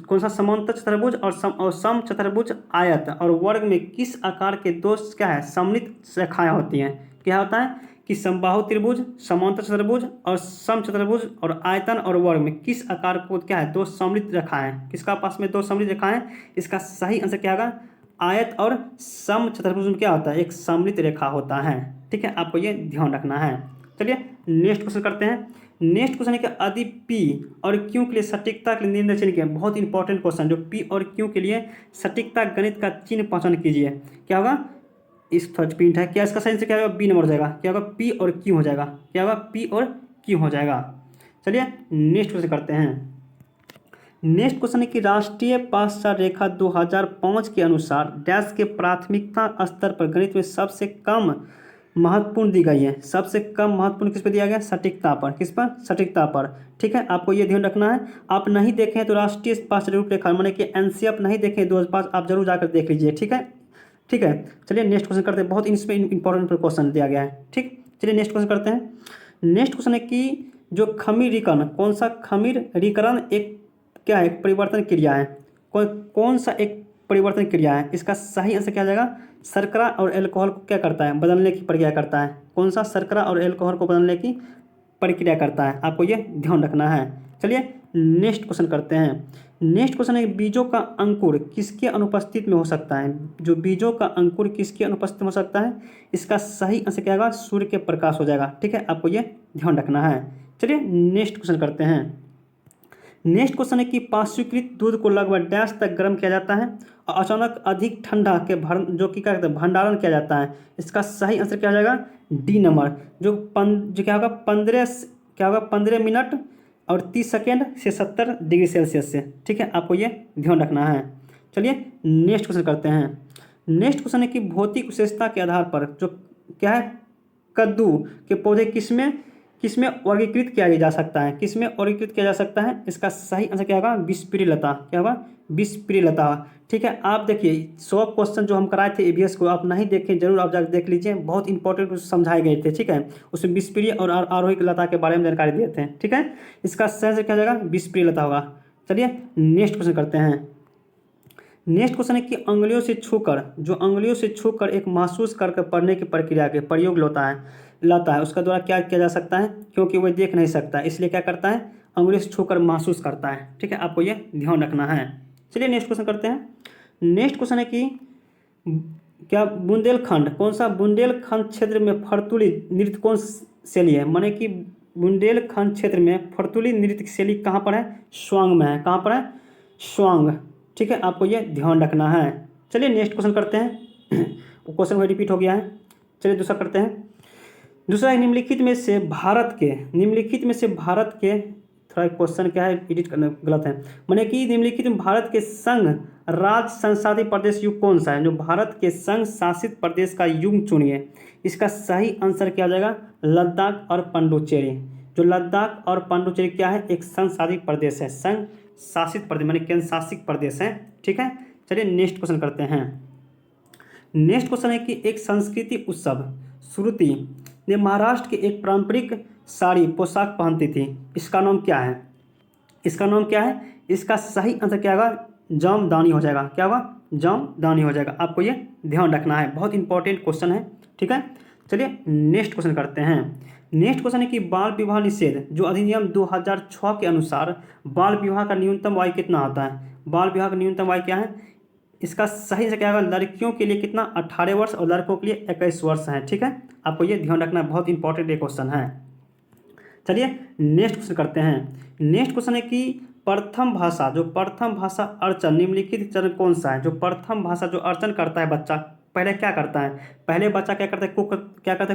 कौन सा समांतर चतुर्भुज और सम चतुर्भुज आयत और वर्ग में किस आकार के दो क्या है सममित रेखाएं होती हैं? क्या होता है कि समबाहु त्रिभुज, समांतर चतुर्भुज और सम चतुर्भुज और आयतन और वर्ग में किस आकार को क्या है दो सममित रेखाएं, किसका पास में दो सममित रेखाएं? इसका सही आंसर क्या होगा? आयत और सम चतुर्भुज में क्या होता है? एक सममित रेखा होता है। ठीक है, आपको ये ध्यान रखना है। चलिए नेक्स्ट क्वेश्चन करते हैं। नेक्स्ट क्वेश्चन है कि यदि पी और क्यू के लिए सटीकता के लिए निर्णय चिन्ह क्या है? बहुत इंपॉर्टेंट क्वेश्चन, जो पी और क्यू के लिए सटीकता गणित का चिन्ह पहचान कीजिए। क्या होगा? इस थर्ड पॉइंट है, क्या इसका सही से क्या होगा? बी नंबर हो जाएगा। क्या होगा? पी और क्यू हो जाएगा। क्या होगा? पी और क्यू हो जाएगा। चलिए नेक्स्ट क्वेश्चन करते हैं। नेक्स्ट क्वेश्चन है कि राष्ट्रीय पाठशाला रेखा 2005 के अनुसार डैश के प्राथमिकता स्तर पर गणित में सबसे कम महत्वपूर्ण दी गई है। सबसे कम महत्वपूर्ण किस पर दिया गया? सटीकता पर। किस पर? सटीकता पर। ठीक है, आपको ये ध्यान रखना है। आप नहीं देखें तो राष्ट्रीय पाठशाला रूपरेखा माने कि एनसीएफ नहीं देखें 2005, आप जरूर जाकर देख लीजिए। ठीक है, ठीक है। चलिए नेक्स्ट क्वेश्चन करते हैं। बहुत इसमें इंपॉर्टेंट क्वेश्चन दिया गया है। ठीक, चलिए नेक्स्ट क्वेश्चन करते हैं। नेक्स्ट क्वेश्चन है कि जो खमीरीकरण, कौन सा खमीरीकरण एक क्या है? एक परिवर्तन क्रिया है। कौन सा एक परिवर्तन क्रिया है? इसका सही आंसर क्या आ जाएगा? शर्करा और एल्कोहल को क्या करता है? बदलने की प्रक्रिया करता है। कौन सा? शर्करा और एल्कोहल को बदलने की प्रक्रिया करता है। आपको ये ध्यान रखना है। चलिए नेक्स्ट क्वेश्चन करते हैं। नेक्स्ट क्वेश्चन है बीजों का अंकुर किसके अनुपस्थित में हो सकता है? जो बीजों का अंकुर किसके अनुपस्थित में हो सकता है? इसका सही आंसर क्या होगा? सूर्य के प्रकाश हो जाएगा। ठीक है, आपको ये ध्यान रखना है। चलिए नेक्स्ट क्वेश्चन करते हैं। नेक्स्ट क्वेश्चन है कि पार्श्वीकृत दूध को लगभग डैश तक गर्म किया जाता है और अचानक अधिक ठंडा के जो कि क्या कहते हैं भंडारण किया जाता है। इसका सही आंसर क्या हो जाएगा? D number. जो क्या होगा 15 मिनट और 30 सेकेंड से 70 डिग्री सेल्सियस से। ठीक है, आपको ये ध्यान रखना है। चलिए नेक्स्ट क्वेश्चन करते हैं। नेक्स्ट क्वेश्चन है कि भौतिक विशेषता के आधार पर जो क्या है कद्दू के पौधे किसमें वर्गीकृत किया जा सकता है? किसमें वर्गीकृत किया जा सकता है? इसका सही आंसर क्या होगा? विषप्रिय लता। क्या होगा? विषप्रिय लता। ठीक है, आप देखिए 100 क्वेश्चन जो हम कराए थे ईवीएस को, आप नहीं देखें जरूर आप जाकर देख लीजिए। बहुत इंपॉर्टेंट समझाए गए थे। ठीक है, उसमें विषप्रिय और आरोहिक लता के बारे में जानकारी दिए थे। ठीक है, इसका सही आंसर क्या हो जाएगा? विषप्रिय लता होगा। चलिए नेक्स्ट क्वेश्चन करते हैं। नेक्स्ट क्वेश्चन है कि अंगुलियों से छूकर एक महसूस करके पढ़ने की प्रक्रिया के प्रयोग लाता है उसका द्वारा क्या किया जा सकता है? क्योंकि वह देख नहीं सकता इसलिए क्या करता है? अंगुलियों से छूकर महसूस करता है। ठीक है, आपको ये ध्यान रखना है। चलिए नेक्स्ट क्वेश्चन करते हैं। नेक्स्ट क्वेश्चन है कि क्या बुंदेलखंड, कौन सा बुंदेलखंड क्षेत्र में फर्तुली नृत्य कौन शैली है? माने कि बुंदेलखंड क्षेत्र में फर्तुली नृत्य शैली कहाँ पर है? स्वांग में है। कहाँ पर है? स्वांग। ठीक है, आपको ये ध्यान रखना है। चलिए नेक्स्ट क्वेश्चन करते हैं। क्वेश्चन में रिपीट हो गया है। चलिए दूसरा करते हैं। दूसरा निम्नलिखित में से भारत के थोड़ा क्वेश्चन क्या है एडिट करना गलत है। माने कि निम्नलिखित में भारत के संघ राज्य संशासित प्रदेश युग कौन सा है? जो भारत के संघ शासित प्रदेश का युग चुनिए। इसका सही आंसर क्या हो जाएगा? लद्दाख और पुडुचेरी। जो लद्दाख और पुडुचेरी क्या है? एक संघ शासित प्रदेश है। संघ शासित प्रदेश माने केंद्र शासित प्रदेश है। ठीक है, चलिए नेक्स्ट क्वेश्चन करते हैं। नेक्स्ट क्वेश्चन है कि एक संस्कृति उत्सव श्रुति ने महाराष्ट्र की एक पारंपरिक साड़ी पोशाक पहनती थी। इसका नाम क्या है? इसका सही आंसर क्या होगा? जामदानी हो जाएगा। क्या होगा? जामदानी हो जाएगा। आपको ये ध्यान रखना है, बहुत इंपॉर्टेंट क्वेश्चन है। ठीक है, चलिए नेक्स्ट क्वेश्चन करते हैं। नेक्स्ट क्वेश्चन है कि बाल विवाह निषेध जो अधिनियम 2006 के अनुसार बाल विवाह का न्यूनतम आयु कितना होता है? बाल विवाह का न्यूनतम आयु क्या है? इसका सही से क्या होगा? लड़कियों के लिए कितना? 18 वर्ष और लड़कों के लिए 21 वर्ष है। ठीक है, आपको ये ध्यान रखना, बहुत इंपॉर्टेंट ये क्वेश्चन है। चलिए नेक्स्ट क्वेश्चन करते हैं। नेक्स्ट क्वेश्चन है कि प्रथम भाषा अर्चन निम्नलिखित चरण कौन सा है? जो प्रथम भाषा जो अर्चन करता है बच्चा पहले क्या करता है? पहले बच्चा क्या करता है?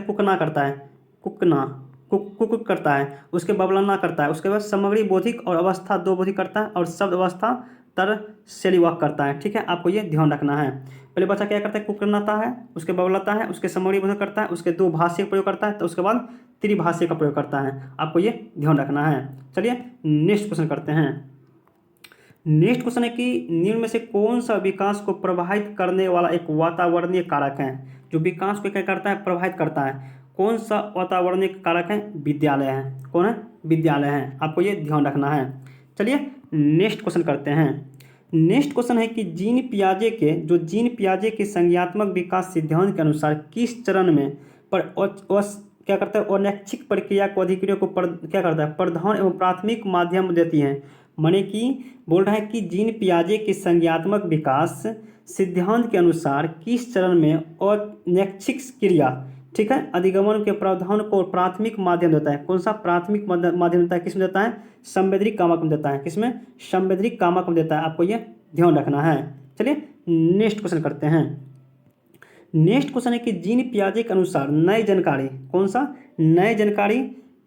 कुकना करता है। कुक करता है, उसके बबलना करता है, उसके बाद समग्री बोधिक और अवस्था 2 बोधिक करता है और शब्द अवस्था तर शैली वाक करता है। ठीक है, आपको ये ध्यान रखना है। पहले बच्चा क्या करता है, कुकरनाता है, उसके बबलाता है, उसके समरी प्रयोग करता है, उसके दो भाष्य का प्रयोग करता है, तो उसके बाद त्रिभाष्य का प्रयोग करता है। आपको ये ध्यान रखना है। चलिए नेक्स्ट क्वेश्चन करते हैं। नेक्स्ट क्वेश्चन है कि निम्न में से कौन सा विकास को प्रभावित करने वाला एक वातावरणीय कारक है, जो विकास को क्या करता है, प्रभावित करता है। कौन सा वातावरणीय कारक है, विद्यालय है। कौन है, विद्यालय है। आपको ये ध्यान रखना है। चलिए नेक्स्ट क्वेश्चन करते हैं। नेक्स्ट क्वेश्चन है कि जीन पियाजे के संज्ञात्मक विकास सिद्धांत के अनुसार किस चरण में क्या करता है, अनैच्छिक प्रक्रिया को अधिक्रिया को क्या करता है, प्रधान एवं प्राथमिक माध्यम देती है। माने कि बोल रहा है कि जीन पियाजे के संज्ञात्मक विकास सिद्धांत के अनुसार किस चरण में अनैच्छिक क्रिया, ठीक है, अधिगमन के प्रावधान को प्राथमिक माध्यम देता है। कौन सा प्राथमिक माध्यम देता है, किसमें देता है, संवेदनिक कामक में देता है। किसमें, संवेदनिक कामक में देता है। आपको ये ध्यान रखना है। चलिए नेक्स्ट क्वेश्चन करते हैं। नेक्स्ट क्वेश्चन है कि जीन पियाजे के अनुसार नई जानकारी, कौन सा, नई जानकारी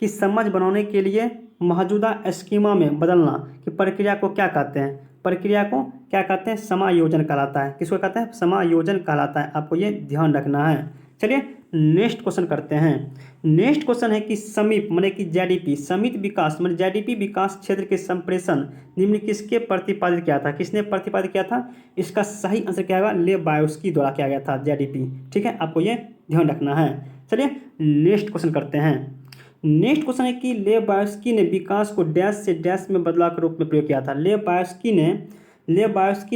की समझ बनाने के लिए मौजूदा स्कीमा में बदलना की प्रक्रिया को क्या कहते हैं। प्रक्रिया को क्या कहते हैं, समायोजन कहलाता है। किसको कहते हैं, समायोजन कहलाता है। आपको ये ध्यान रखना है। चलिए नेक्स्ट क्वेश्चन करते हैं। नेक्स्ट क्वेश्चन है कि समीप माने कि जेडीपी, समित विकास माने जेडीपी विकास क्षेत्र के संप्रेषण निम्न किसके प्रतिपादित किया था, किसने प्रतिपादित किया था। इसका सही आंसर क्या होगा, लेबायोस्की द्वारा किया गया था जेडीपी। ठीक है, आपको ये ध्यान रखना है। चलिए नेक्स्ट क्वेश्चन करते हैं। नेक्स्ट क्वेश्चन है कि लेबायोस्की ने विकास को डैश से डैश में बदलाव के रूप में प्रयोग किया था। लेबायोस्की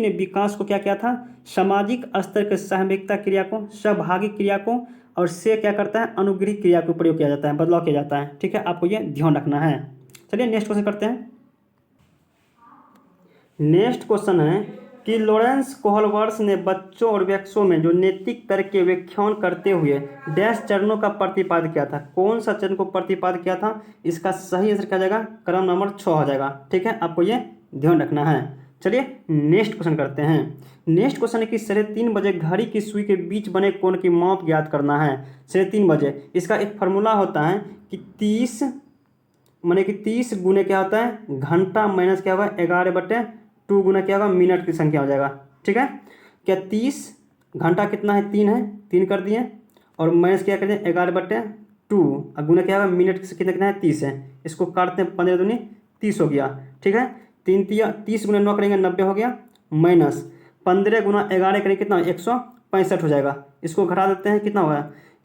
ने विकास को क्या किया था, सामाजिक स्तर के सहभागिता क्रिया को, सहभागी क्रिया को, और से क्या करता है, अनुग्रही क्रिया को प्रयोग किया जाता है, बदलाव किया जाता है। ठीक है, आपको ये ध्यान रखना है। चलिए नेक्स्ट क्वेश्चन करते हैं। नेक्स्ट क्वेश्चन है कि लॉरेंस कोहलवर्स ने बच्चों और वृक्षों में जो नैतिक तर्क के व्याख्यान करते हुए डैश चरणों का प्रतिपादन किया था। कौन सा चरण को प्रतिपादन किया था, इसका सही आंसर क्या जाएगा, क्रम नंबर 6 हो जाएगा। ठीक है, आपको ये ध्यान रखना है। चलिए नेक्स्ट क्वेश्चन करते हैं। नेक्स्ट क्वेश्चन है कि 3:30 बजे घड़ी की सुई के बीच बने कोण की माप ज्ञात करना है। 3:30 बजे, इसका एक फार्मूला होता है कि 30 माने कि 30 गुने क्या होता है, घंटा माइनस क्या होगा, 11/2 गुना क्या होगा, मिनट की संख्या हो जाएगा। ठीक है, क्या 30 घंटा कितना है, 3 है, 3 कर दिए, और माइनस क्या कर दिए 11/2, और गुना क्या होगा, मिनट कितना है, 30 है। इसको काटते हैं, 15 दूनी 30 हो गया। ठीक है, 30 गुना 9 करेंगे 90 हो गया, माइनस 15 गुना 11 करेंगे कितना, 165 हो जाएगा। इसको घटा देते हैं, कितना होगा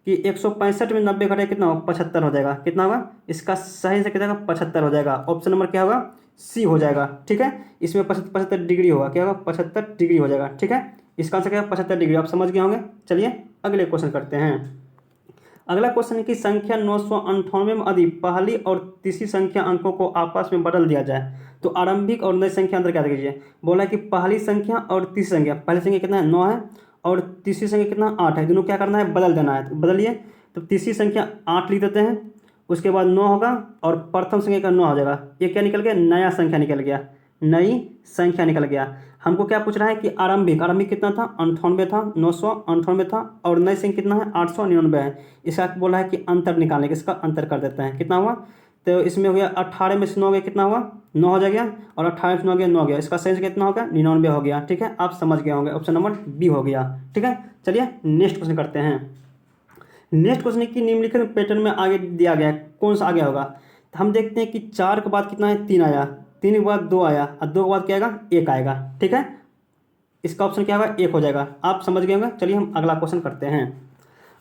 कि 165 में 90 घटाए कितना होगा, 75 हो जाएगा। कितना होगा, इसका सही से कितना होगा, 75 हो जाएगा। ऑप्शन नंबर क्या होगा, सी हो जाएगा। ठीक है, इसमें 75 डिग्री होगा, क्या होगा, 75 डिग्री हो जाएगा। ठीक है, इसका आंसर क्या है, 75 डिग्री। आप समझ गए होंगे। चलिए अगले क्वेश्चन करते हैं। अगला क्वेश्चन है कि संख्या 998 में यदि पहली और तीसरी संख्या अंकों को आपस में बदल दिया जाए तो आरंभिक और नई संख्या अंतर क्या कीजिए। बोला है कि पहली संख्या और तीसरी संख्या, पहली संख्या कितना है, 9 है, और तीसरी संख्या कितना, 8 है। दोनों क्या करना है, बदल देना है। तो बदलिए, तो तीसरी संख्या 8 लिख देते हैं, उसके बाद 9 होगा, और प्रथम संख्या का 9 हो जाएगा। ये क्या निकल गया, नया संख्या निकल गया, नई संख्या निकल गया। हमको क्या पूछ रहा है कि आरंभिक कितना था, 98 था, 998 था, और नई संख्या कितना है, 899 है। इसका बोला है कि अंतर निकालने के, इसका अंतर कर देते हैं। कितना हुआ, तो इसमें हो गया 18 में से 9 गया, कितना हुआ, 9 हो जाएगा, और 18 में से 9 गया, 9 गया। इसका सही से कितना होगा, 99 हो गया। ठीक है, आप समझ गए होंगे। ऑप्शन नंबर बी हो गया। ठीक है, चलिए नेक्स्ट क्वेश्चन करते हैं। नेक्स्ट क्वेश्चन है कि निम्नलिखित पैटर्न में आगे दिया गया कौन सा आगे होगा। तो हम देखते हैं कि 4 के बाद कितना है, 3 आया, 3 के बाद 2 आया, और 2 के बाद क्या आएगा, 1 आएगा। ठीक है, इसका ऑप्शन क्या होगा, 1 हो जाएगा। आप समझ गए होंगे। चलिए हम अगला क्वेश्चन करते हैं।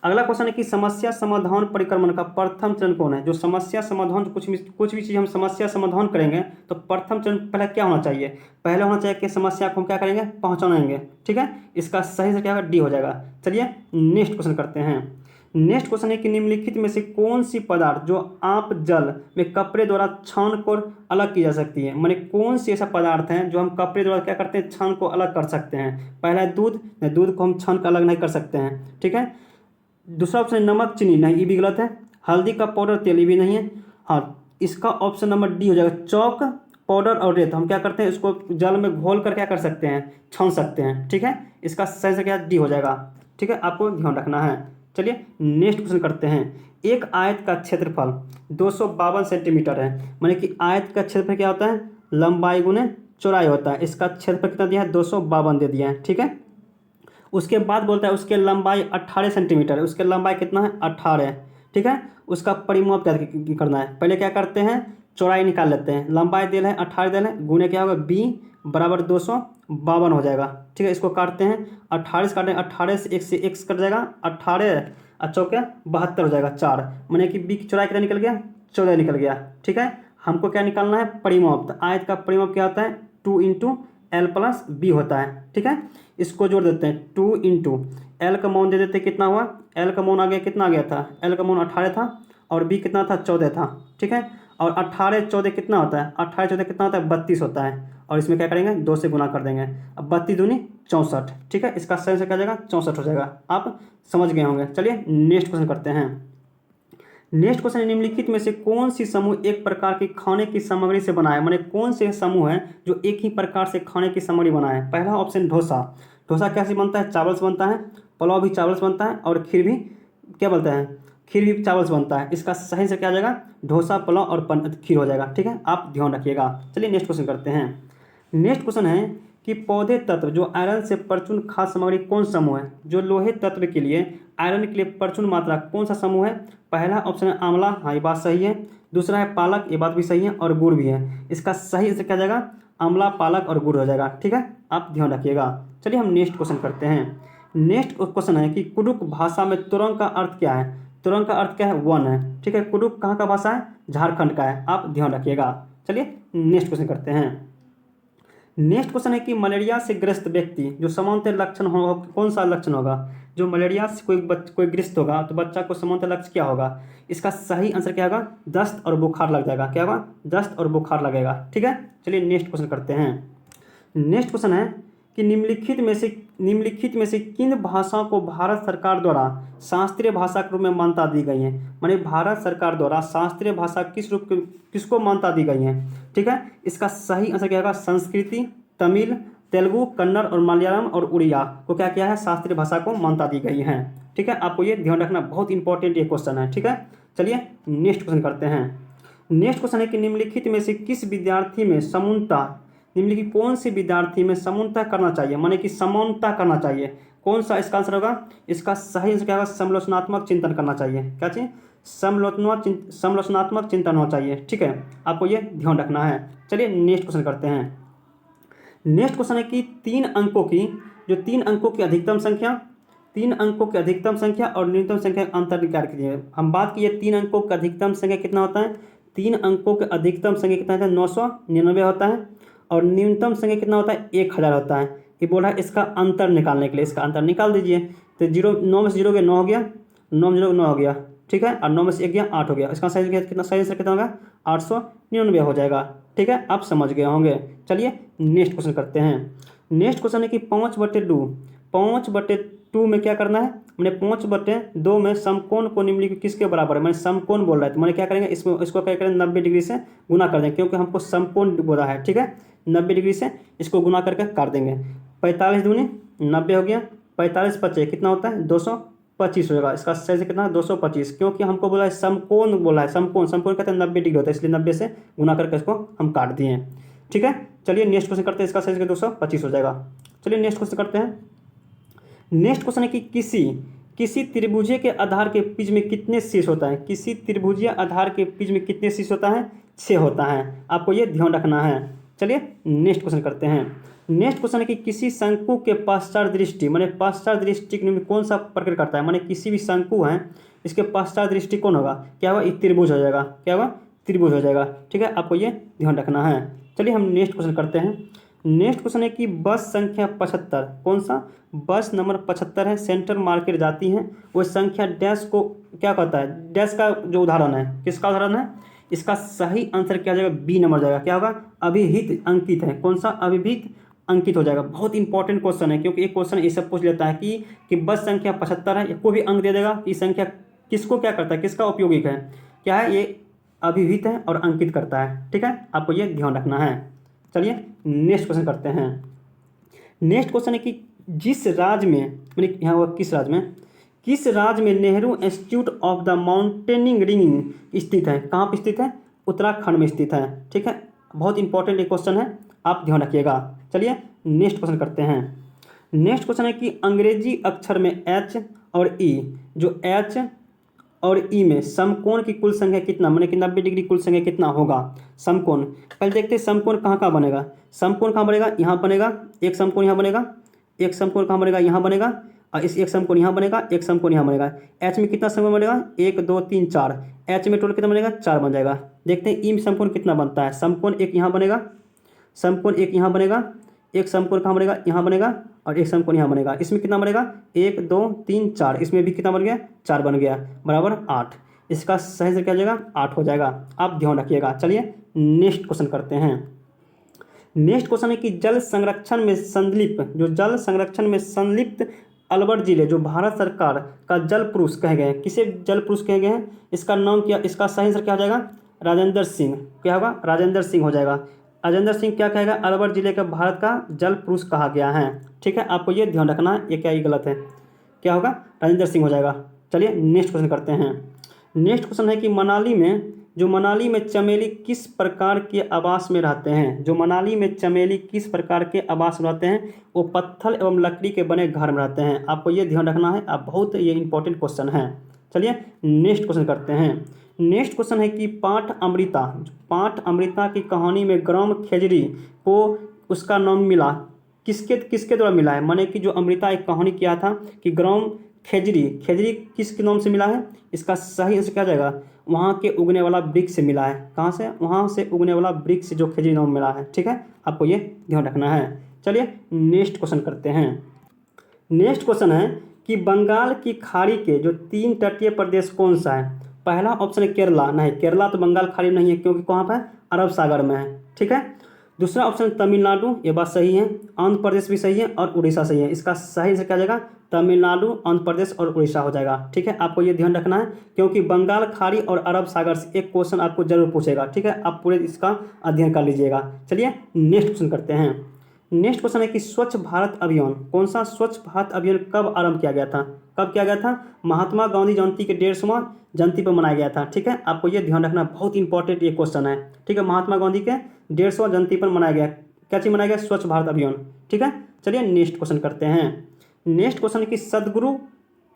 अगला क्वेश्चन है कि समस्या समाधान परिक्रमण का प्रथम चरण कौन है। जो समस्या समाधान, कुछ भी चीज़ हम समस्या समाधान करेंगे तो प्रथम चरण पहले क्या होना चाहिए, पहले होना चाहिए कि समस्या को हम क्या करेंगे, पहचानेंगे। ठीक है, इसका सही से क्या होगा, डी हो जाएगा। चलिए नेक्स्ट क्वेश्चन करते हैं। नेक्स्ट क्वेश्चन है कि निम्नलिखित में से कौन सी पदार्थ जो आप जल में कपड़े द्वारा छान कर अलग की जा सकती है। माने कौन सी ऐसा पदार्थ है जो हम कपड़े द्वारा क्या करते हैं, छान को अलग कर सकते हैं। पहला है दूध को हम छान कर अलग नहीं कर सकते हैं। ठीक है, दूसरा ऑप्शन नमक चीनी, नहीं, ये भी गलत है। हल्दी का पाउडर तेल, ये भी नहीं है। हाँ, इसका ऑप्शन नंबर डी हो जाएगा। चौक, पाउडर और रेत हम क्या करते हैं, इसको जल में घोल कर क्या कर सकते हैं, छान सकते हैं। ठीक है, इसका सही से क्या डी हो जाएगा। ठीक है, आपको ध्यान रखना है। चलिए नेक्स्ट क्वेश्चन करते हैं। एक आयत का क्षेत्रफल 252 सेंटीमीटर है। माने कि आयत का क्षेत्रफल क्या होता है, लंबाई गुने चौड़ाई होता है। इसका क्षेत्रफल कितना दिया है, 252 दे दिया है। ठीक है, उसके बाद बोलता है उसके लंबाई 18 सेंटीमीटर है, उसके लंबाई कितना है 18, ठीक है। उसका परिमाप क्या करना है, पहले क्या करते हैं चौड़ाई निकाल लेते हैं, लंबाई दिल है 18 दिल है, गुने क्या होगा बी बराबर 252 हो जाएगा, ठीक है। इसको काटते हैं 18 से काटें, 18 से x कट जाएगा, 18 और चौके 72 हो जाएगा 4, माने कि बी की चौड़ाई कितना निकल गया 14 निकल गया, ठीक है। हमको क्या निकालना है परिमाप, तो आयत का परिमाप क्या होता है 2 इंटू एल प्लस बी होता है, ठीक है। इसको जोड़ देते हैं 2 इंटू एल का मान दे देते हैं, कितना हुआ एल का मान आ गया, कितना आ गया था एल का मान 18 था और बी कितना था 14 था, ठीक है। और 18 14 कितना होता है 18 14 कितना होता है 32 होता है, और इसमें क्या करेंगे 2 से गुना कर देंगे, अब 32 दूनी 64, ठीक है। इसका सही से क्या जाएगा 64 हो जाएगा, आप समझ गए होंगे। चलिए नेक्स्ट क्वेश्चन करते हैं। नेक्स्ट क्वेश्चन, निम्नलिखित में से कौन सी समूह एक प्रकार की खाने की सामग्री से बना है, माने कौन से समूह है जो एक ही प्रकार से खाने की सामग्री बना है। पहला ऑप्शन डोसा, डोसा कैसे बनता है चावल से बनता है, पुलाव भी चावल से बनता है, और खीर भी क्या बोलते हैं खीर भी चावल से बनता है। इसका सही से क्या आ जाएगा डोसा पुलाव और खीर हो जाएगा, ठीक है, आप ध्यान रखिएगा। चलिए नेक्स्ट क्वेश्चन करते हैं। नेक्स्ट क्वेश्चन है कि पौधे तत्व जो आयरन से प्रचुर खाद्य सामग्री कौन समूह है, जो लोहे तत्व के लिए आयरन के लिए प्रचुर मात्रा कौन सा समूह है। पहला ऑप्शन है आंवला, हाँ ये बात सही है। दूसरा है पालक, ये बात भी सही है, और गुड़ भी है। इसका सही से क्या जाएगा आंवला पालक और गुड़ हो जाएगा, ठीक है, आप ध्यान रखिएगा। चलिए हम नेक्स्ट क्वेश्चन करते हैं। नेक्स्ट क्वेश्चन है कि कुडुक भाषा में तुरंग का अर्थ क्या है। तुरंग का अर्थ क्या है वन है, ठीक है। कुडुक कहाँ का भाषा है झारखंड का है, आप ध्यान रखिएगा। चलिए नेक्स्ट क्वेश्चन करते हैं। नेक्स्ट क्वेश्चन है कि मलेरिया से ग्रस्त व्यक्ति जो सामान्य लक्षण हो कौन सा लक्षण होगा। जो मलेरिया से कोई ग्रस्त होगा तो बच्चा को सामान्य लक्षण क्या होगा। इसका सही आंसर क्या होगा दस्त और बुखार लग जाएगा, क्या होगा दस्त और बुखार लगेगा, ठीक है। चलिए नेक्स्ट क्वेश्चन करते हैं। नेक्स्ट क्वेश्चन है कि निम्नलिखित में से किन भाषाओं को भारत सरकार द्वारा शास्त्रीय भाषा के रूप में मान्यता दी गई है। माने भारत सरकार द्वारा शास्त्रीय भाषा किसको मान्यता दी गई है, ठीक है। इसका सही आंसर क्या होगा संस्कृति, तमिल, तेलुगु, कन्नड़ और मलयालम और उड़िया को क्या किया है शास्त्रीय भाषा को मान्यता दी गई है, ठीक है। आपको ये ध्यान रखना, बहुत इंपॉर्टेंट ये क्वेश्चन है, ठीक है। चलिए नेक्स्ट क्वेश्चन करते हैं। नेक्स्ट क्वेश्चन है कि निम्नलिखित में से किस विद्यार्थी में समानता निम्नलिखित कौन से विद्यार्थी में समानता करना चाहिए, माने कि समानता करना चाहिए, कौन सा इसका आंसर होगा। इसका सही आंसर क्या होगा समालोचनात्मक चिंतन करना चाहिए, क्या चाहिए समालोचनात्मक चिंतन होना चाहिए, ठीक है, आपको ये ध्यान रखना है। चलिए नेक्स्ट क्वेश्चन करते हैं। नेक्स्ट क्वेश्चन है कि 3 अंकों की अधिकतम संख्या और न्यूनतम संख्या का अंतर निकाल कीजिए। हम बात किए 3 अंकों का अधिकतम संख्या कितना होता है, 3 अंकों का अधिकतम संख्या कितना होता है 999 होता है, और न्यूनतम संख्या कितना होता है 1000 होता है। ये बोल रहा है इसका अंतर निकालने के लिए, इसका अंतर निकाल दीजिए। तो 9 में से 0 गया 9 हो गया, 9 में 0 9 हो गया, ठीक है, और 9 में से 1 गया 8 हो गया। इसका सही आंसर कितना होगा 899 हो जाएगा, ठीक है, आप समझ गए होंगे। चलिए नेक्स्ट क्वेश्चन करते हैं। नेक्स्ट क्वेश्चन है कि 5/2 में क्या करना है, मैंने 5/2 में समकोण को निम्नलिखित किसके बराबर है। मैंने समकोण बोल रहा है तो मैंने क्या करेंगे इसको क्या करेंगे 90 डिग्री से गुना कर देंगे, क्योंकि हमको समकोण बोला है, ठीक है। 90 डिग्री से इसको गुना करके काट देंगे। 45 दूनी 90 हो गया, 45 25 कितना होता है 225 हो जाएगा। इसका सही से कितना 225, क्योंकि हमको बोला है समकोण बोला है, समकोण कहते हैं 90 डिग्री होता है, इसलिए 90 से गुना करके इसको हम काट दिए, ठीक है। चलिए नेक्स्ट क्वेश्चन करते हैं। इसका सही से 225 हो जाएगा। चलिए नेक्स्ट क्वेश्चन करते हैं। नेक्स्ट क्वेश्चन है कि किसी त्रिभुज के आधार के पिच में कितने शीर्ष होता है। किसी त्रिभुजीय आधार के पिच में कितने शीर्ष होता है 6 होता है, आपको ये ध्यान रखना है। चलिए नेक्स्ट क्वेश्चन करते हैं। नेक्स्ट क्वेश्चन है कि किसी शंकु के पश्चात दृष्टि माने पश्चात दृष्टि में कौन सा प्रकट करता है। माने किसी भी शंकु है इसके पश्चात दृष्टि कौन होगा, क्या होगा एक त्रिभुज हो जाएगा, क्या होगा त्रिभुज हो जाएगा, ठीक है, आपको ये ध्यान रखना है। चलिए हम नेक्स्ट क्वेश्चन करते हैं। नेक्स्ट क्वेश्चन है कि बस संख्या 75 कौन सा बस नंबर 75 है सेंट्रल मार्केट जाती है, वो संख्या डैश को क्या कहता है। डैश का जो उदाहरण है किसका उदाहरण है, इसका सही आंसर क्या जाएगा बी नंबर जाएगा, क्या होगा अभिहित अंकित है, कौन सा अभिहित अंकित हो जाएगा। बहुत इंपॉर्टेंट क्वेश्चन है, क्योंकि एक क्वेश्चन ये सब पूछ लेता है कि बस संख्या 75 है, कोई भी अंक दे देगा कि संख्या किसको क्या करता है, किसका उपयोगिक है, क्या है ये अभिहित है और अंकित करता है, ठीक है, आपको ये ध्यान रखना है। चलिए नेक्स्ट क्वेश्चन करते हैं। नेक्स्ट क्वेश्चन है कि जिस राज्य में मैंने यहाँ हुआ किस राज्य में Nehru institute of the mountaineering रिंग स्थित है, कहाँ पर स्थित है उत्तराखंड में स्थित है, ठीक है, बहुत इंपॉर्टेंट एक क्वेश्चन है, आप ध्यान रखिएगा। चलिए नेक्स्ट क्वेश्चन करते हैं। नेक्स्ट क्वेश्चन है कि अंग्रेजी अक्षर में एच और ई, जो एच और ई में समकोण की कुल संख्या कितना, माने कि 90 डिग्री कुल संख्या कितना होगा समकोण। पहले देखते हैं समकोण कहाँ कहाँ बनेगा। समकोण कहाँ बनेगा, यहाँ बनेगा, एक समकोण यहाँ बनेगा, एक समकोण कहाँ बनेगा, यहाँ बनेगा, और इस एक समकोण यहाँ बनेगा, एक समकोण यहाँ बनेगा। एच में कितना समकोण बनेगा, 1 2 3 4, एच में टोटल कितना बनेगा, 4 बन जाएगा। देखते हैं ई में समकोण कितना बनता है। समकोण एक यहाँ बनेगा, समकोण एक यहाँ बनेगा, एक समकोण कहाँ बनेगा, यहाँ बनेगा, और एक समकोण यहाँ बनेगा। इसमें कितना बनेगा, 1 2 3 4, इसमें भी कितना बन गया, 4 बन गया, बराबर 8। इसका सही से क्या हो जाएगा, 8 हो जाएगा। आप ध्यान रखिएगा। चलिए नेक्स्ट क्वेश्चन करते हैं। नेक्स्ट क्वेश्चन है कि जल संरक्षण में संलिप्त, जो जल संरक्षण में संलिप्त अलवर जिले जो भारत सरकार का जल पुरुष कहे गए हैं, किसे जल पुरुष कहे गए हैं, इसका नाम क्या, इसका सही आंसर क्या हो जाएगा, राजेंद्र सिंह। क्या होगा, राजेंद्र सिंह हो जाएगा। राजेंद्र सिंह क्या कहेगा, अलवर जिले का भारत का जल पुरुष कहा गया है। ठीक है, आपको ये ध्यान रखना है, ये क्या ये गलत है, क्या होगा, राजेंद्र सिंह हो जाएगा। चलिए नेक्स्ट क्वेश्चन करते हैं। नेक्स्ट क्वेश्चन है कि मनाली में चमेली किस प्रकार के आवास में रहते हैं, जो मनाली में चमेली किस प्रकार के आवास में रहते हैं, वो पत्थर एवं लकड़ी के बने घर में रहते हैं। आपको ये ध्यान रखना है, आप बहुत ये इंपॉर्टेंट क्वेश्चन है। चलिए नेक्स्ट क्वेश्चन करते हैं। नेक्स्ट क्वेश्चन है कि पाठ अमृता की कहानी में ग्राम खेजरी को उसका नाम मिला, किसके द्वारा मिला है, माने कि जो अमृता एक कहानी किया था कि ग्राम खेजरी किसके नाम से मिला है, इसका सही आंसर क्या जाएगा, वहाँ के उगने वाला वृक्ष से मिला है। कहाँ से, वहाँ से उगने वाला वृक्ष जो खेजरी नाम मिला है। ठीक है, आपको ये ध्यान रखना है। चलिए नेक्स्ट क्वेश्चन करते हैं। नेक्स्ट क्वेश्चन है कि बंगाल की खाड़ी के जो 3 तटीय प्रदेश कौन सा है। पहला ऑप्शन है केरला, नहीं केरला तो बंगाल खाड़ी नहीं है क्योंकि कहाँ पर है, अरब सागर में है। ठीक है, दूसरा ऑप्शन तमिलनाडु, ये बात सही है, आंध्र प्रदेश भी सही है और उड़ीसा सही है। इसका सही से क्या जाएगा, तमिलनाडु, आंध्र प्रदेश और उड़ीसा हो जाएगा। ठीक है, आपको ये ध्यान रखना है क्योंकि बंगाल खाड़ी और अरब सागर से एक क्वेश्चन आपको जरूर पूछेगा। ठीक है, आप पूरे इसका अध्ययन कर लीजिएगा। चलिए नेक्स्ट क्वेश्चन करते हैं। नेक्स्ट क्वेश्चन है कि स्वच्छ भारत अभियान, कौन सा स्वच्छ भारत अभियान कब आरंभ किया गया था, कब किया गया था, महात्मा गांधी जयंती के 150वां जयंती पर मनाया गया था। ठीक है, आपको ये ध्यान रखना, बहुत इंपॉर्टेंट ये क्वेश्चन है। ठीक है, महात्मा गांधी के 150वां जयंती पर मनाया गया, क्या चीज मनाया गया, स्वच्छ भारत अभियान। ठीक है, चलिए नेक्स्ट क्वेश्चन करते हैं। नेक्स्ट क्वेश्चन है कि सदगुरु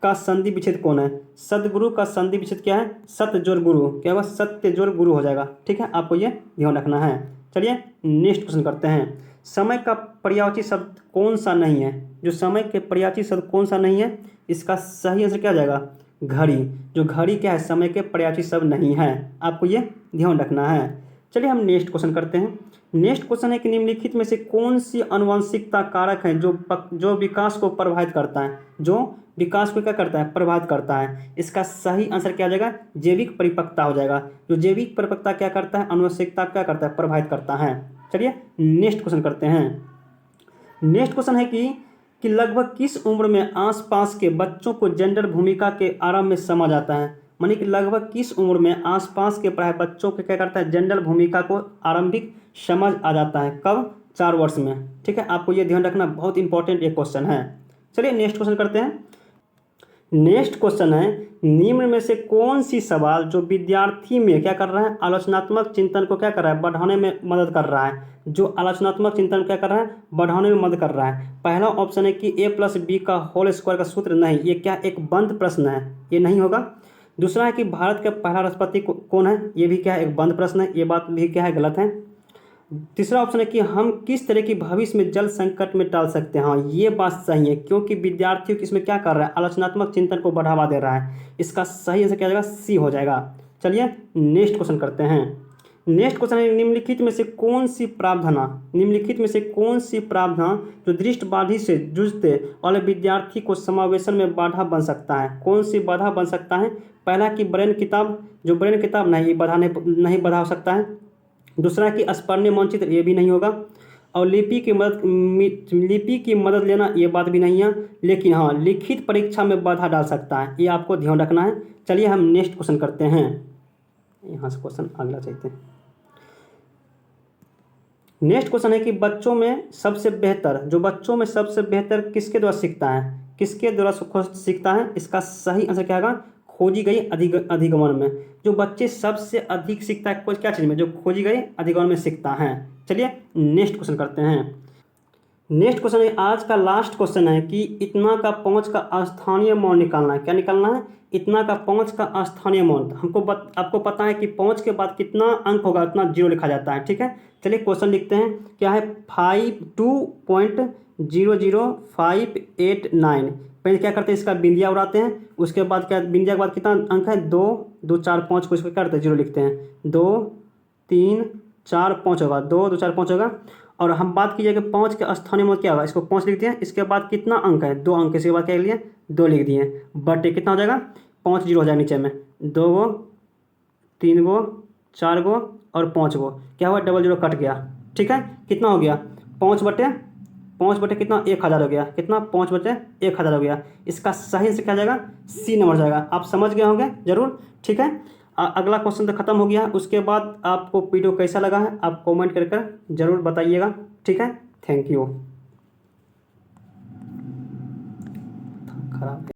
का संधि विच्छेद कौन है। सदगुरु का संधि विच्छेद क्या है, सत्य जोड़ गुरु, क्या होगा, सत्य जोड़ गुरु हो जाएगा। ठीक है, आपको ये ध्यान रखना है। चलिए नेक्स्ट क्वेश्चन करते हैं। समय का पर्यायवाची शब्द कौन सा नहीं है, जो समय के पर्यायवाची शब्द कौन सा नहीं है, इसका सही आंसर क्या हो जाएगा, घड़ी। जो घड़ी क्या है, समय के पर्यायवाची शब्द नहीं है, आपको ये ध्यान रखना है। चलिए हम नेक्स्ट क्वेश्चन करते हैं। नेक्स्ट क्वेश्चन है कि निम्नलिखित में से कौन सी आनुवंशिकता कारक है जो विकास को प्रभावित करता है, जो विकास को क्या करता है, प्रभावित करता है। इसका सही आंसर क्या आ जाएगा, जैविक परिपक्वता हो जाएगा। जो जैविक परिपक्वता क्या करता है, आनुवंशिकता क्या करता है, प्रभावित करता है। चलिए नेक्स्ट क्वेश्चन करते हैं। नेक्स्ट क्वेश्चन है कि लगभग किस उम्र में आसपास के बच्चों को जेंडर भूमिका के आरंभ में समझ आता है, मानी कि लगभग किस उम्र में आसपास के प्राय बच्चों के क्या करता है, जेंडर भूमिका को आरंभिक समझ आ जाता है, कब, 4 वर्ष में। ठीक है, आपको ये ध्यान रखना, बहुत इंपॉर्टेंट एक क्वेश्चन है। चलिए नेक्स्ट क्वेश्चन करते हैं। नेक्स्ट क्वेश्चन है निम्न में से कौन सी सवाल जो विद्यार्थी में क्या कर रहा है, आलोचनात्मक चिंतन को क्या कर रहा है, बढ़ाने में मदद कर रहा है। जो आलोचनात्मक चिंतन क्या कर रहा है, बढ़ाने में मदद कर रहा है। पहला ऑप्शन है कि a+b का होल स्क्वायर का सूत्र, नहीं, ये क्या एक बंद प्रश्न है, ये नहीं होगा। दूसरा है कि भारत का पहला राष्ट्रपति कौन है, ये भी क्या है, एक बंद प्रश्न है, ये बात भी क्या है, गलत है। तीसरा ऑप्शन है कि हम किस तरह की भविष्य में जल संकट में टाल सकते हैं, हाँ ये बात सही है क्योंकि विद्यार्थियों इसमें क्या कर रहा है, आलोचनात्मक चिंतन को बढ़ावा दे रहा है। इसका सही आंसर क्या हो जाएगा, सी हो जाएगा। चलिए नेक्स्ट क्वेश्चन करते हैं। नेक्स्ट क्वेश्चन है निम्नलिखित में से कौन सी प्रावधान जो दृष्टिबाधित से जूझते वाले विद्यार्थी को समावेशन में बाधा बन सकता है, कौन सी बाधा बन सकता है। पहला कि ब्रेन किताब नहीं, बाधा नहीं बाधा हो सकता है। दूसरा कि स्पर्णीय मानचित्र, ये भी नहीं होगा। और लिपि की मदद लेना, ये बात भी नहीं है। लेकिन हाँ, लिखित परीक्षा में बाधा डाल सकता है, ये आपको ध्यान रखना है। चलिए हम नेक्स्ट क्वेश्चन करते हैं। यहाँ से क्वेश्चन अगला चाहते हैं। नेक्स्ट क्वेश्चन है कि बच्चों में सबसे बेहतर किसके द्वारा सीखता है। इसका सही आंसर क्या होगा, खोजी गई अधिगमन में। जो बच्चे सबसे अधिक सीखता है क्या चीज़ में, जो खोजी गई अधिगमन में सीखता है। चलिए नेक्स्ट क्वेश्चन करते हैं। नेक्स्ट क्वेश्चन है, आज का लास्ट क्वेश्चन है कि इतना का 5 का स्थानीय मान निकालना है। क्या निकालना है? इतना का 5 का स्थानीय मान। आपको पता है कि 5 के बाद कितना अंक होगा उतना जीरो लिखा जाता है। ठीक है, चलिए क्वेश्चन लिखते हैं। क्या है? 52.00589। पहले क्या करते हैं, इसका बिंदिया उड़ाते हैं। उसके बाद क्या, बिंदिया के बाद कितना अंक है? 2 2 4 5 को इसको क्या करते हैं? जीरो लिखते हैं। 2 3 4 5 होगा, 2 2 4 5 होगा। और हम बात कीजिए कि 5 के स्थानीय मान क्या होगा, इसको 5 लिख दिए। इसके बाद कितना अंक है? 2 अंक। इसके बाद क्या लिख लिए? 2 लिख दिए। बटे कितना हो जाएगा? 5 जीरो हो जाएगा नीचे में। 2 गो, 3 गो, 4 गो और 5 गो। क्या हुआ? डबल जीरो कट गया। ठीक है, कितना हो गया? 5 बटे कितना? 1000 हो गया। कितना? 5/1000 हो गया। इसका सही से क्या जाएगा? सी नंबर जाएगा। आप समझ गए होंगे जरूर। ठीक है, अगला क्वेश्चन तो खत्म हो गया। उसके बाद आपको वीडियो कैसा लगा है आप कमेंट कर जरूर बताइएगा। ठीक है, थैंक यू। खराब